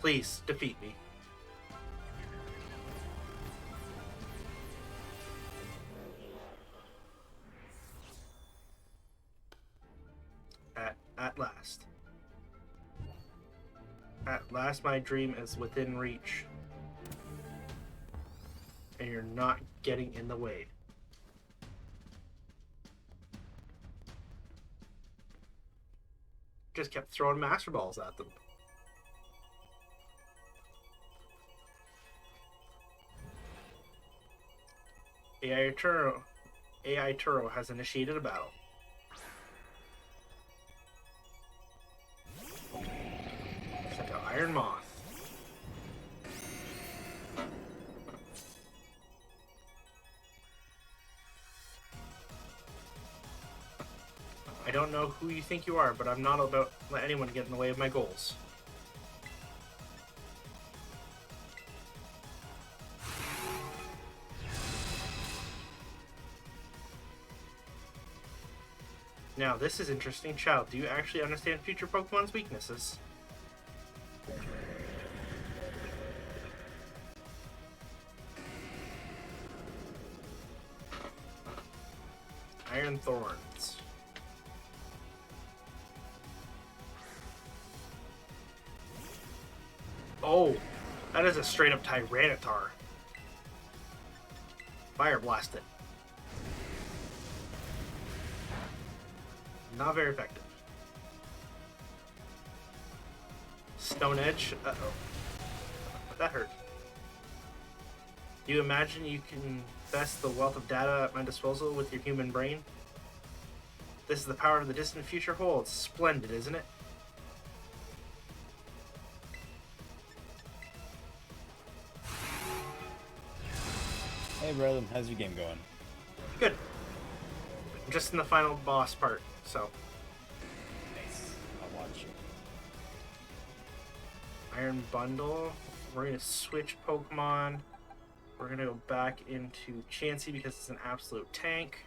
Please, defeat me. At last. At last my dream is within reach. And you're not getting in the way. Just kept throwing Master Balls at them. AI Turo AI Turo has initiated a battle. Sent out Iron Moth. I don't know who you think you are, but I'm not about to let anyone get in the way of my goals. Now, this is interesting. Child, do you actually understand future Pokemon's weaknesses? Iron Thorns. Oh, that is a straight up Tyranitar. Fire Blast it. Not very effective. Stone Edge. Uh-oh. That hurt. Do you imagine you can best the wealth of data at my disposal with your human brain? This is the power of the distant future holds. Splendid, isn't it? Hey, brother, how's your game going? Good. I'm just in the final boss part, so. Nice. I'll watch you. Iron Bundle. We're going to switch Pokemon. We're going to go back into Chansey because it's an absolute tank.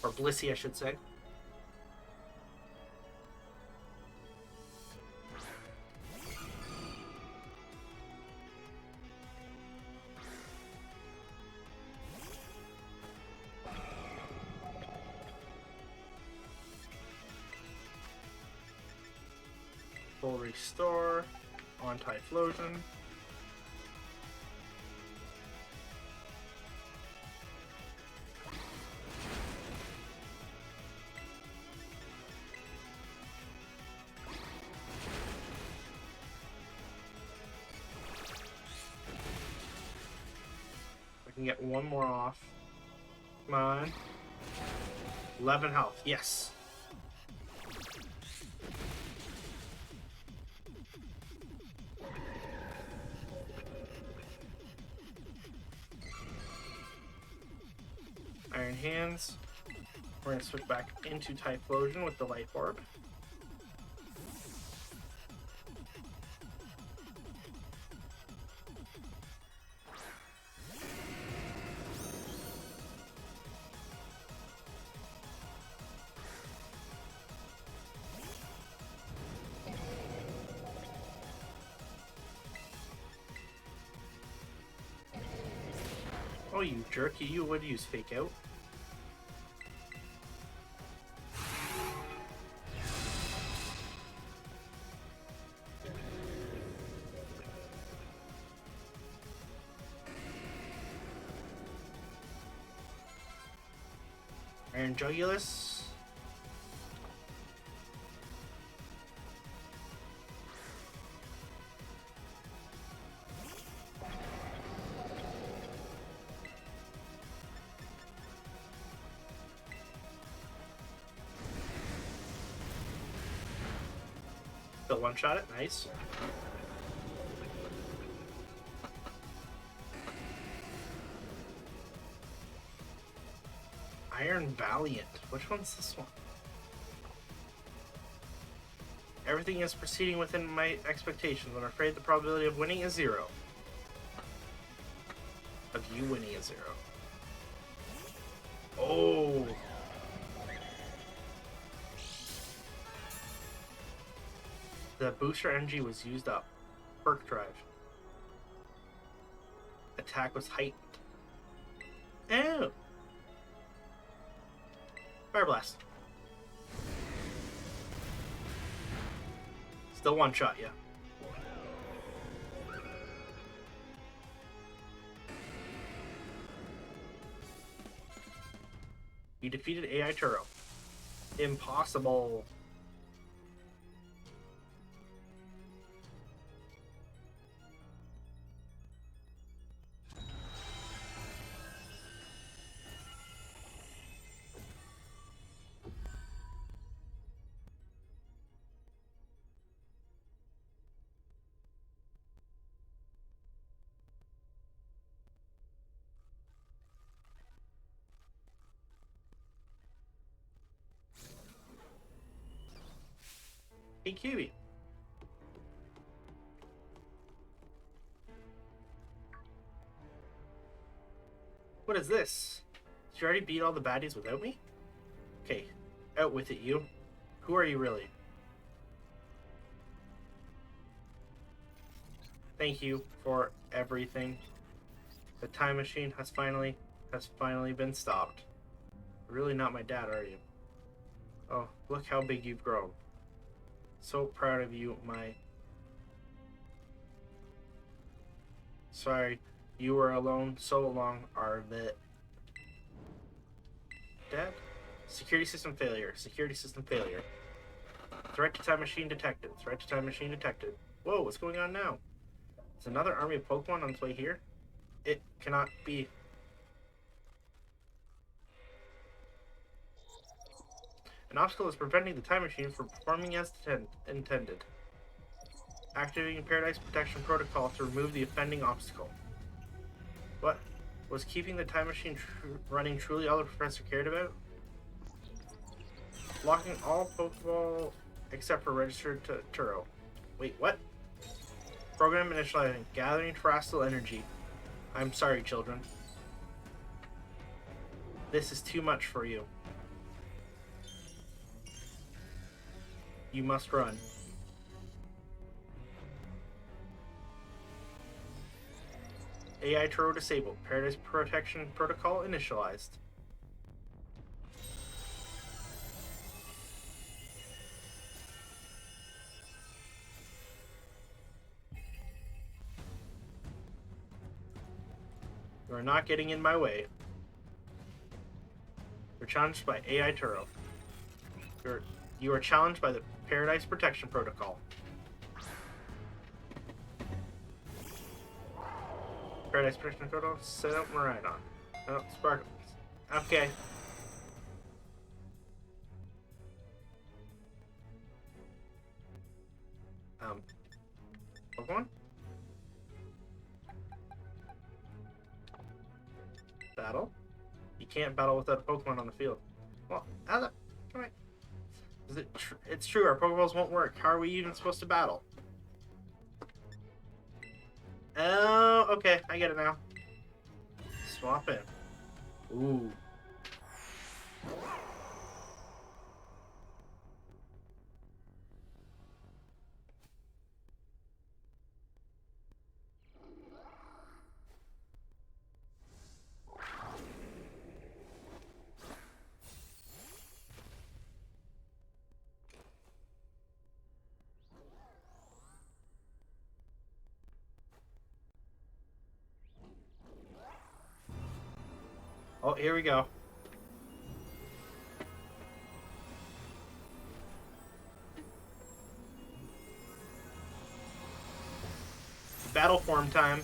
Or Blissey, I should say. Full Restore on Typhlosion. I can get one more off. Come on. 11 health. Yes. Iron Hands. We're going to switch back into Typhlosion with the Life Orb. Oh, you jerk. You would use Fake Out. Iron Jugulus. Still one-shot it. Nice. Iron Valiant. Which one's this one? Everything is proceeding within my expectations. I'm afraid the probability of winning is 0. Of you winning is 0. Oh! The booster energy was used up. Perk Drive. Attack was heightened. Oh! Fire Blast. Still one shot, yeah. You defeated AI Turo. Impossible. Hey, Kiwi. What is this? Did you already beat all the baddies without me? Okay, out with it, you. Who are you really? Thank you for everything. The time machine has finally been stopped. You're really not my dad, are you? Oh, look how big you've grown. So proud of you, my... Sorry, you were alone so long, Arvit. Dad? Security system failure. Security system failure. Threat to time machine detected. Threat to time machine detected. Whoa, what's going on now? Is another army of Pokemon on its way here? It cannot be. An obstacle is preventing the time machine from performing as intended. Activating Paradise Protection Protocol to remove the offending obstacle. What? Was keeping the time machine running truly all the professor cared about? Locking all Pokeball except for registered to Turo. Wait, what? Program initializing. Gathering Terrestrial energy. I'm sorry, children. This is too much for you. You must run. AI Turo disabled. Paradise Protection Protocol initialized. You are not getting in my way. You're challenged by AI Turo. You are challenged by the Paradise Protection Protocol. Paradise Protection Protocol, set up Miraidon. Oh, Sparkles. Okay. Pokemon? Battle? You can't battle without a Pokemon on the field. Well, how the... Wait. Is it it's true, our Pokeballs won't work. How are we even supposed to battle? Oh, okay, I get it now. Swap in. Ooh. Oh, here we go. Battle form time.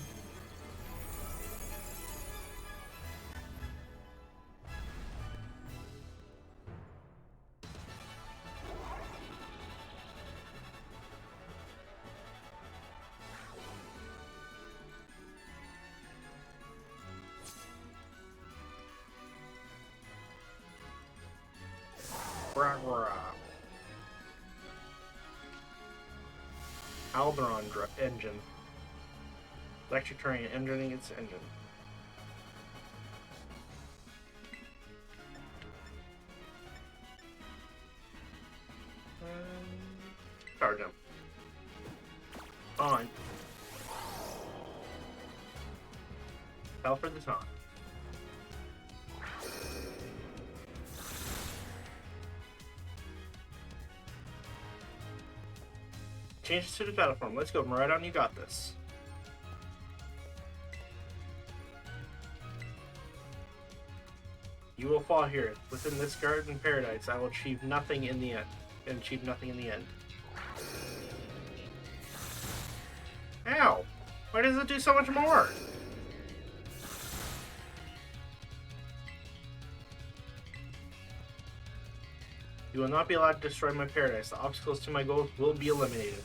Rah, rah. Alderon engine. Electric train entering its engine. Power jump. On. Fell for the taunt. Changes to the battle form. Let's go, Miraidon, you got this. You will fall here. Within this garden paradise, I will achieve nothing in the end. And achieve nothing in the end. Ow! Why does it do so much more? You will not be allowed to destroy my paradise. The obstacles to my goals will be eliminated.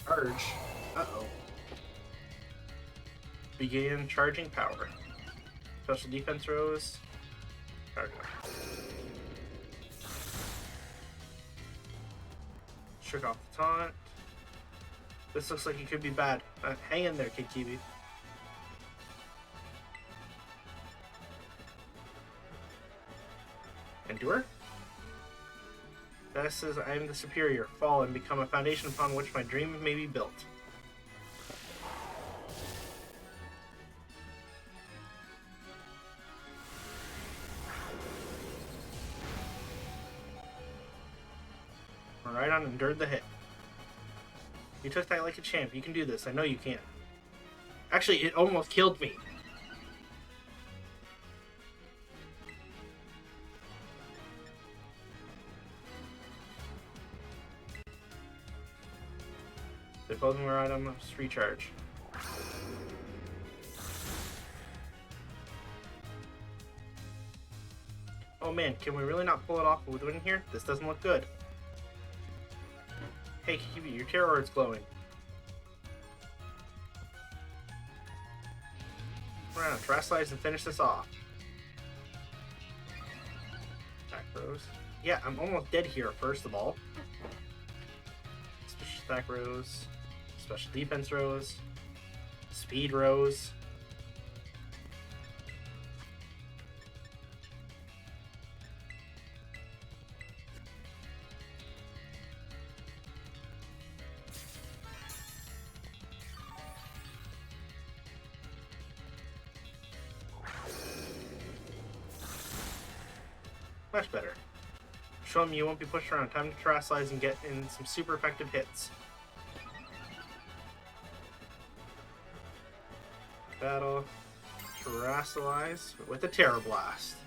Urge. Uh-oh. Begin charging power. Special defense throws. Power jump. trick off the taunt. This looks like it could be bad. Hang in there, Kid Kiwi. Endure? That says I am the superior. Fall and become a foundation upon which my dream may be built. Miraidon endured the hit. You took that like a champ. You can do this. I know you can. Actually, it almost killed me. The opposing Miraidon must recharge. Oh man, can we really not pull it off with winning here? This doesn't look good. Hey, Kiwi, your terror is glowing. We're gonna Terrasilize and finish this off. Attack Rose. Yeah, I'm almost dead here, first of all. Special Attack Rose. Special Defense Rose. Speed Rose. Much better. Show him you won't be pushed around. Time to Terrasilize and get in some super effective hits. Battle. Terrasilize with a Terror Blast.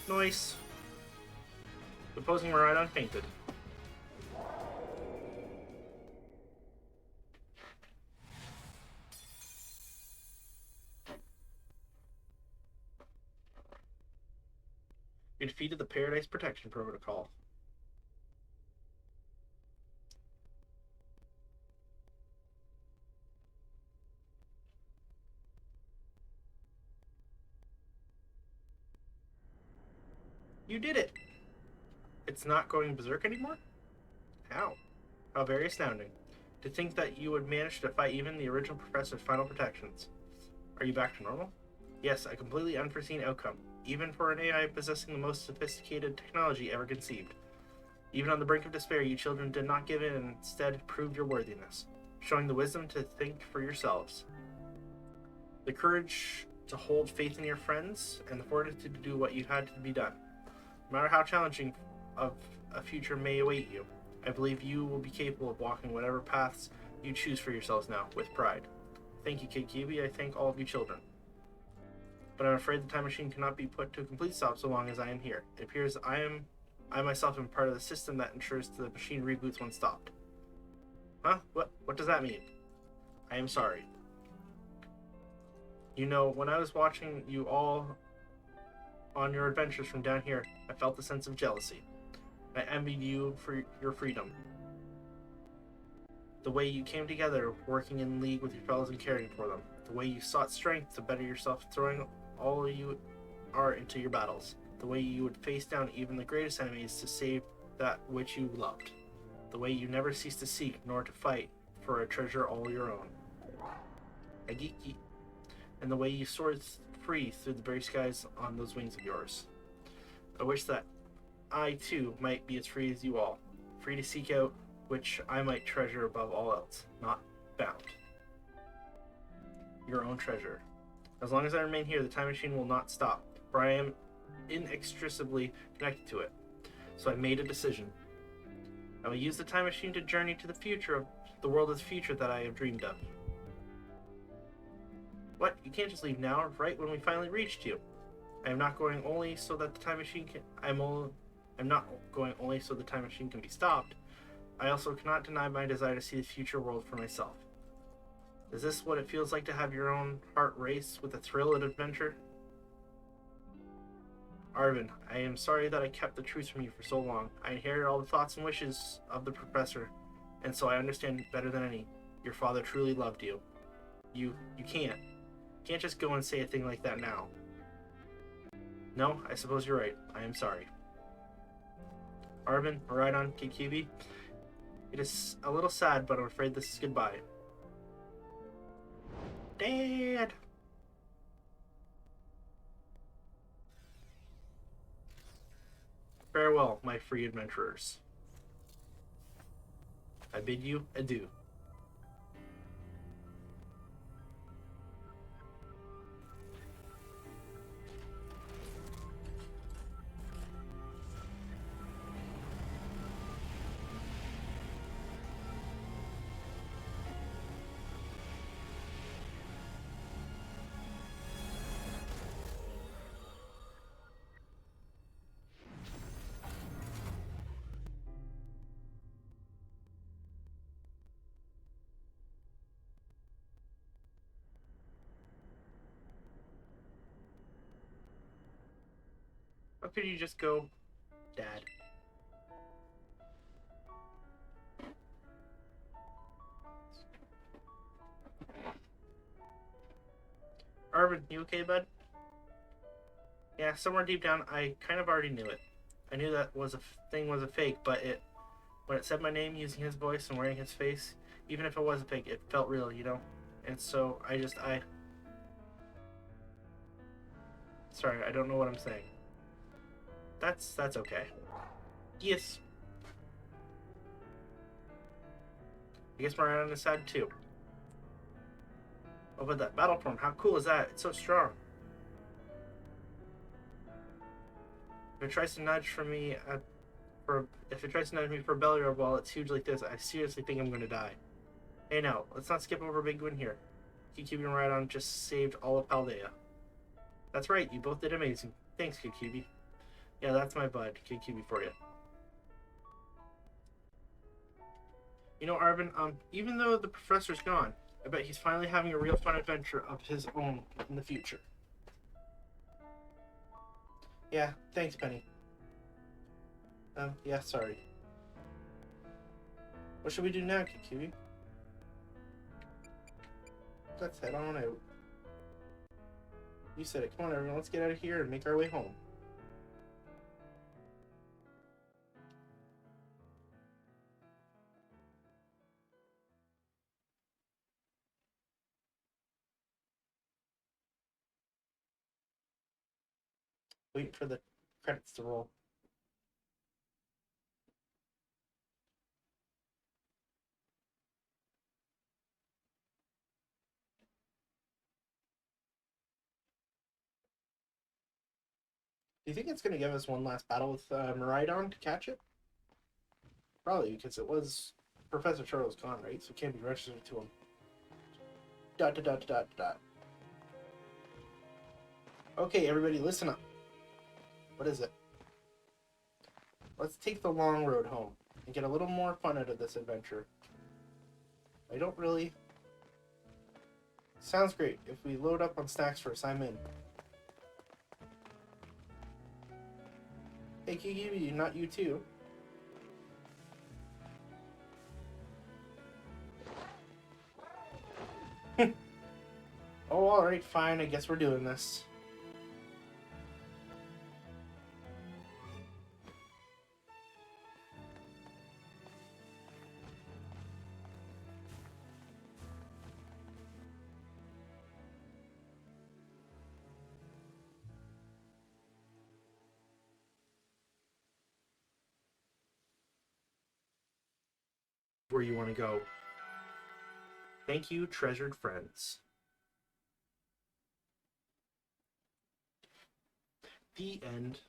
Nice. The opposing Miraidon fainted. You defeated the Paradise Protection Protocol. You did it! It's not going berserk anymore? How? How very astounding. To think that you would manage to fight even the original Professor's final protections. Are you back to normal? Yes, a completely unforeseen outcome, even for an AI possessing the most sophisticated technology ever conceived. Even on the brink of despair, you children did not give in and instead proved your worthiness, showing the wisdom to think for yourselves. The courage to hold faith in your friends, and the fortitude to do what you had to be done. No matter how challenging of a future may await you, I believe you will be capable of walking whatever paths you choose for yourselves now, with pride. Thank you, Kid Kiwi. I thank all of you children. But I'm afraid the time machine cannot be put to a complete stop so long as I am here. It appears I myself am part of the system that ensures the machine reboots when stopped. Huh? What does that mean? I am sorry. You know, when I was watching you all on your adventures from down here, I felt a sense of jealousy. I envied you for your freedom. The way you came together, working in league with your fellows and caring for them. The way you sought strength to better yourself, throwing all you are into your battles. The way you would face down even the greatest enemies to save that which you loved. The way you never ceased to seek nor to fight for a treasure all your own. Agiki. And the way you soared free through the very skies on those wings of yours. I wish that I too might be as free as you all, free to seek out which I might treasure above all else, not bound. Your own treasure. As long as I remain here, the time machine will not stop, for I am inextricably connected to it. So I made a decision. I will use the time machine to journey to the future of the world of the future that I have dreamed of. What? You can't just leave now, right when we finally reached you. I am not going only so that the time machine can... I'm not going only so the time machine can be stopped. I also cannot deny my desire to see the future world for myself. Is this what it feels like to have your own heart race with the thrill of adventure? Arvin, I am sorry that I kept the truth from you for so long. I inherited all the thoughts and wishes of the professor, and so I understand better than any. Your father truly loved you. You can't just go and say a thing like that now. No, I suppose you're right. I am sorry. Arvin, Miraidon, Kikibi, it is a little sad, but I'm afraid this is goodbye. Dad! Farewell, my free adventurers. I bid you adieu. How could you just go, Dad? Arvin, you okay, bud? Yeah, somewhere deep down, I kind of already knew it. I knew that thing was a fake, but when it said my name using his voice and wearing his face, even if it was a fake, it felt real, you know? And so sorry, I don't know what I'm saying. That's okay. Yes. I guess Miraidon is sad too. Oh, but that battle form, how cool is that? It's so strong. If it tries to nudge me for Belial while it's huge like this, I seriously think I'm gonna die. Hey now, let's not skip over Big Win here. Kikibi and Miraidon just saved all of Paldea. That's right, you both did amazing. Thanks, Kikibi. Yeah, that's my bud, Kikibi, for you. You know, Arvin, even though the professor's gone, I bet he's finally having a real fun adventure of his own in the future. Yeah, thanks, Penny. Yeah, sorry. What should we do now, Kikibi? Let's head on out. You said it. Come on, everyone, let's get out of here and make our way home. Wait for the credits to roll. Do you think it's going to give us one last battle with Miraidon to catch it? Probably, because it was Professor Charles gone, right? So it can't be registered to him. Dot, dot, dot, dot, dot. Okay, everybody, listen up. What is it? Let's take the long road home and get a little more fun out of this adventure. I don't really... Sounds great. If we load up on snacks first, I'm in. Hey, Kikibi, not you too. Oh, alright, fine. I guess we're doing this. Where you want to go. Thank you, treasured friends. The end.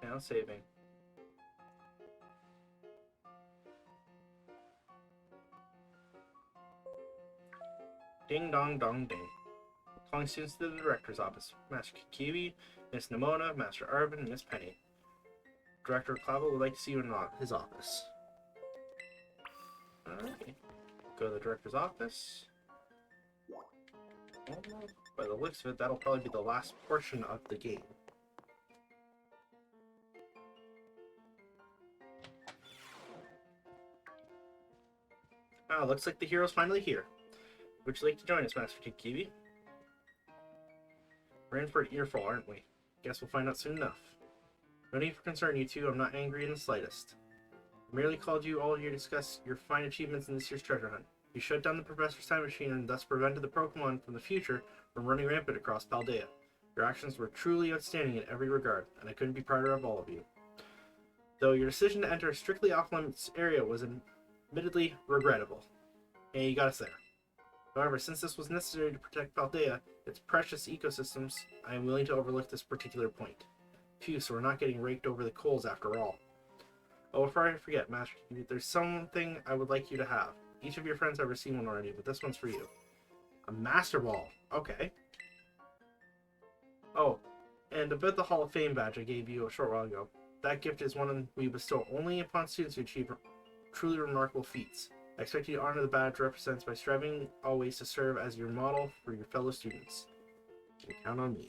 Now saving. Ding dong dong ding. Calling students to the director's office. Master Kikibi, Miss Nimona, Master Arvin, and Miss Penny. Director Clavel would like to see you in his office. Alright. Go to the director's office. By the looks of it, that'll probably be the last portion of the game. Looks like the hero's finally here. Would you like to join us, Master Kikibi? We're in for an earful, aren't we? Guess we'll find out soon enough. No need for concern, you two. I'm not angry in the slightest. I merely called you all here to discuss your fine achievements in this year's treasure hunt. You shut down the Professor's time machine and thus prevented the Pokemon from the future from running rampant across Paldea. Your actions were truly outstanding in every regard, and I couldn't be prouder of all of you. Though your decision to enter a strictly off-limits area was admittedly regrettable. And you got us there. However, since this was necessary to protect Paldea, its precious ecosystems, I am willing to overlook this particular point. Phew, so we're not getting raked over the coals after all. Oh, before I forget, Master, there's something I would like you to have. Each of your friends have received one already, but this one's for you. A Master Ball. Okay. Oh, and about the Hall of Fame badge I gave you a short while ago. That gift is one we bestow only upon students who achieve truly remarkable feats. I expect you to honor the badge represents by striving always to serve as your model for your fellow students. You can count on me.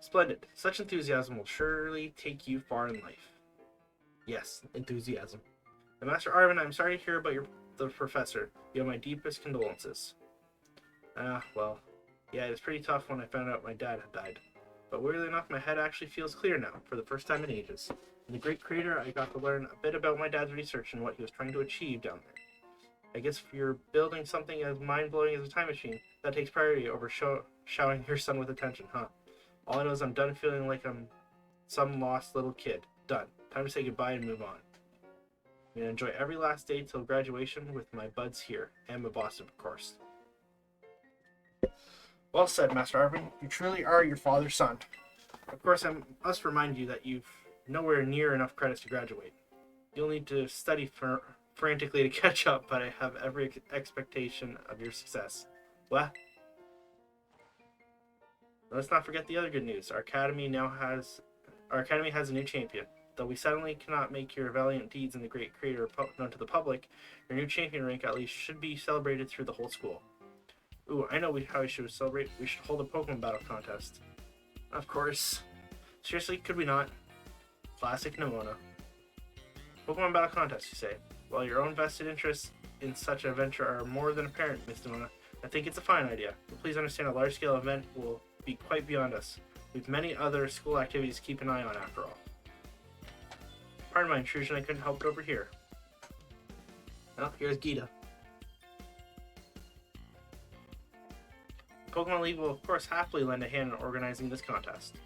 Splendid. Such enthusiasm will surely take you far in life. Yes, enthusiasm. And Master Arvin, I'm sorry to hear about the professor. You have my deepest condolences. Well, yeah, it's pretty tough when I found out my dad had died. But weirdly enough, my head actually feels clear now, for the first time in ages. In the Great Crater, I got to learn a bit about my dad's research and what he was trying to achieve down there. I guess if you're building something as mind-blowing as a time machine, that takes priority over showering your son with attention, huh? All I know is I'm done feeling like I'm some lost little kid. Done. Time to say goodbye and move on. I'm going to enjoy every last day till graduation with my buds here, and my Boston, of course. Well said, Master Arvin. You truly are your father's son. Of course, I must remind you that you've nowhere near enough credits to graduate. You'll need to study frantically to catch up, but I have every expectation of your success. What? Let's not forget the other good news. Our academy has a new champion. Though we suddenly cannot make your valiant deeds in the Great Crater known to the public, your new champion rank at least should be celebrated through the whole school. Ooh, I know how we should celebrate. We should hold a Pokemon battle contest. Of course. Seriously, could we not? Classic Nimona. Pokemon battle contest, you say? While your own vested interests in such an venture are more than apparent, Miss Nimona, I think it's a fine idea. But please understand a large-scale event will be quite beyond us. We've many other school activities to keep an eye on after all. Pardon my intrusion, I couldn't help it over here. Well, here's Gita. Pokemon League will of course happily lend a hand in organizing this contest.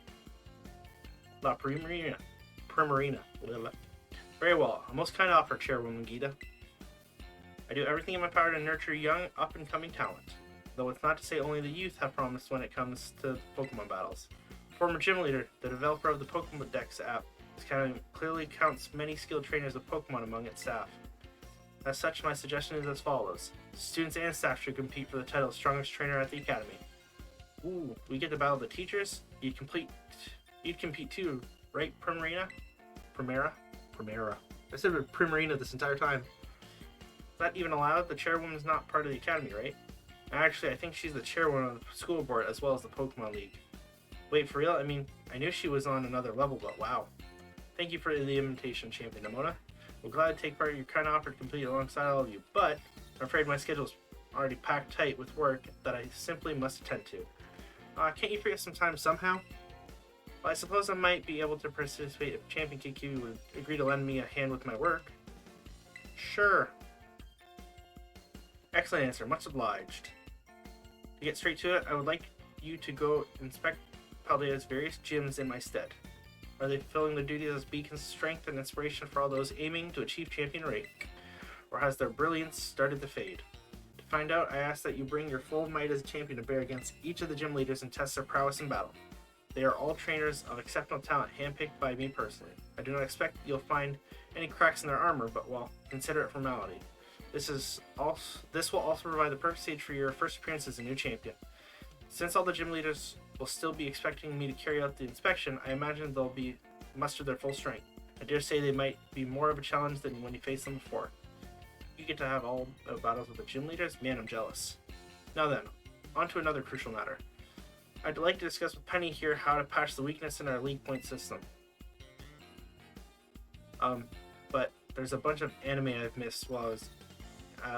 La Primarina. Very well. A most kind offer, Chairwoman Gita. I do everything in my power to nurture young, up-and-coming talent. Though it's not to say only the youth have promise when it comes to Pokemon battles. Former gym leader, the developer of the Pokemon Dex app, clearly counts many skilled trainers of Pokemon among its staff. As such, my suggestion is as follows. Students and staff should compete for the title of strongest trainer at the academy. Ooh, we get to battle the teachers? You'd compete too, right, Primarina? Primera? I said Primarina this entire time. Is that even allowed? The chairwoman's not part of the academy, right? Actually, I think she's the chairwoman of the school board as well as the Pokemon League. Wait, for real? I mean, I knew she was on another level, but wow. Thank you for the invitation, Champion Nimona. We're glad to take part in your kind offer to compete alongside all of you, but I'm afraid my schedule's already packed tight with work that I simply must attend to. Can't you free up some time somehow? Well, I suppose I might be able to participate if Champion KQ would agree to lend me a hand with my work. Sure. Excellent answer, much obliged. To get straight to it, I would like you to go inspect Paldea's various gyms in my stead. Are they fulfilling their duties as beacons of strength and inspiration for all those aiming to achieve champion rank? Or has their brilliance started to fade? To find out, I ask that you bring your full might as a champion to bear against each of the gym leaders and test their prowess in battle. They are all trainers of exceptional talent, handpicked by me personally. I do not expect you'll find any cracks in their armor, but well, consider it formality. This will also provide the perfect stage for your first appearance as a new champion. Since all the gym leaders will still be expecting me to carry out the inspection, I imagine they'll be muster their full strength. I dare say they might be more of a challenge than when you faced them before. You get to have all the battles with the gym leaders? Man, I'm jealous. Now then, on to another crucial matter. I'd like to discuss with Penny here how to patch the weakness in our league point system. But there's a bunch of anime I've missed while I was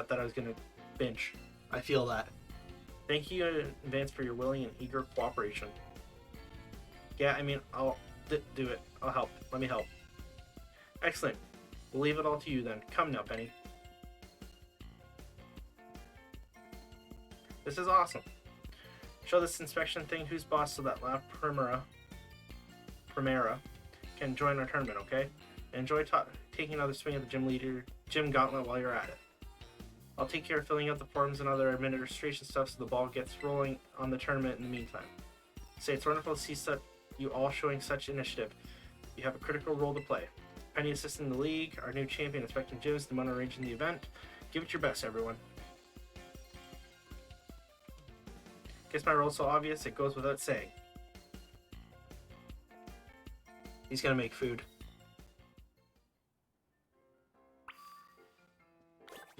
that I was gonna binge. I feel that. Thank you in advance for your willing and eager cooperation. Yeah, I mean, I'll do it. I'll help. Let me help. Excellent. We'll leave it all to you then. Come now, Penny. This is awesome. Show this inspection thing who's boss so that La Primera can join our tournament, okay? And enjoy taking another swing at the gym gauntlet while you're at it. I'll take care of filling out the forms and other administration stuff so the ball gets rolling on the tournament in the meantime. Say, it's wonderful to see you all showing such initiative. You have a critical role to play. Penny assisting the league, our new champion inspecting gyms, the one arranging the event. Give it your best, everyone. Guess my role's so obvious it goes without saying. He's gonna make food.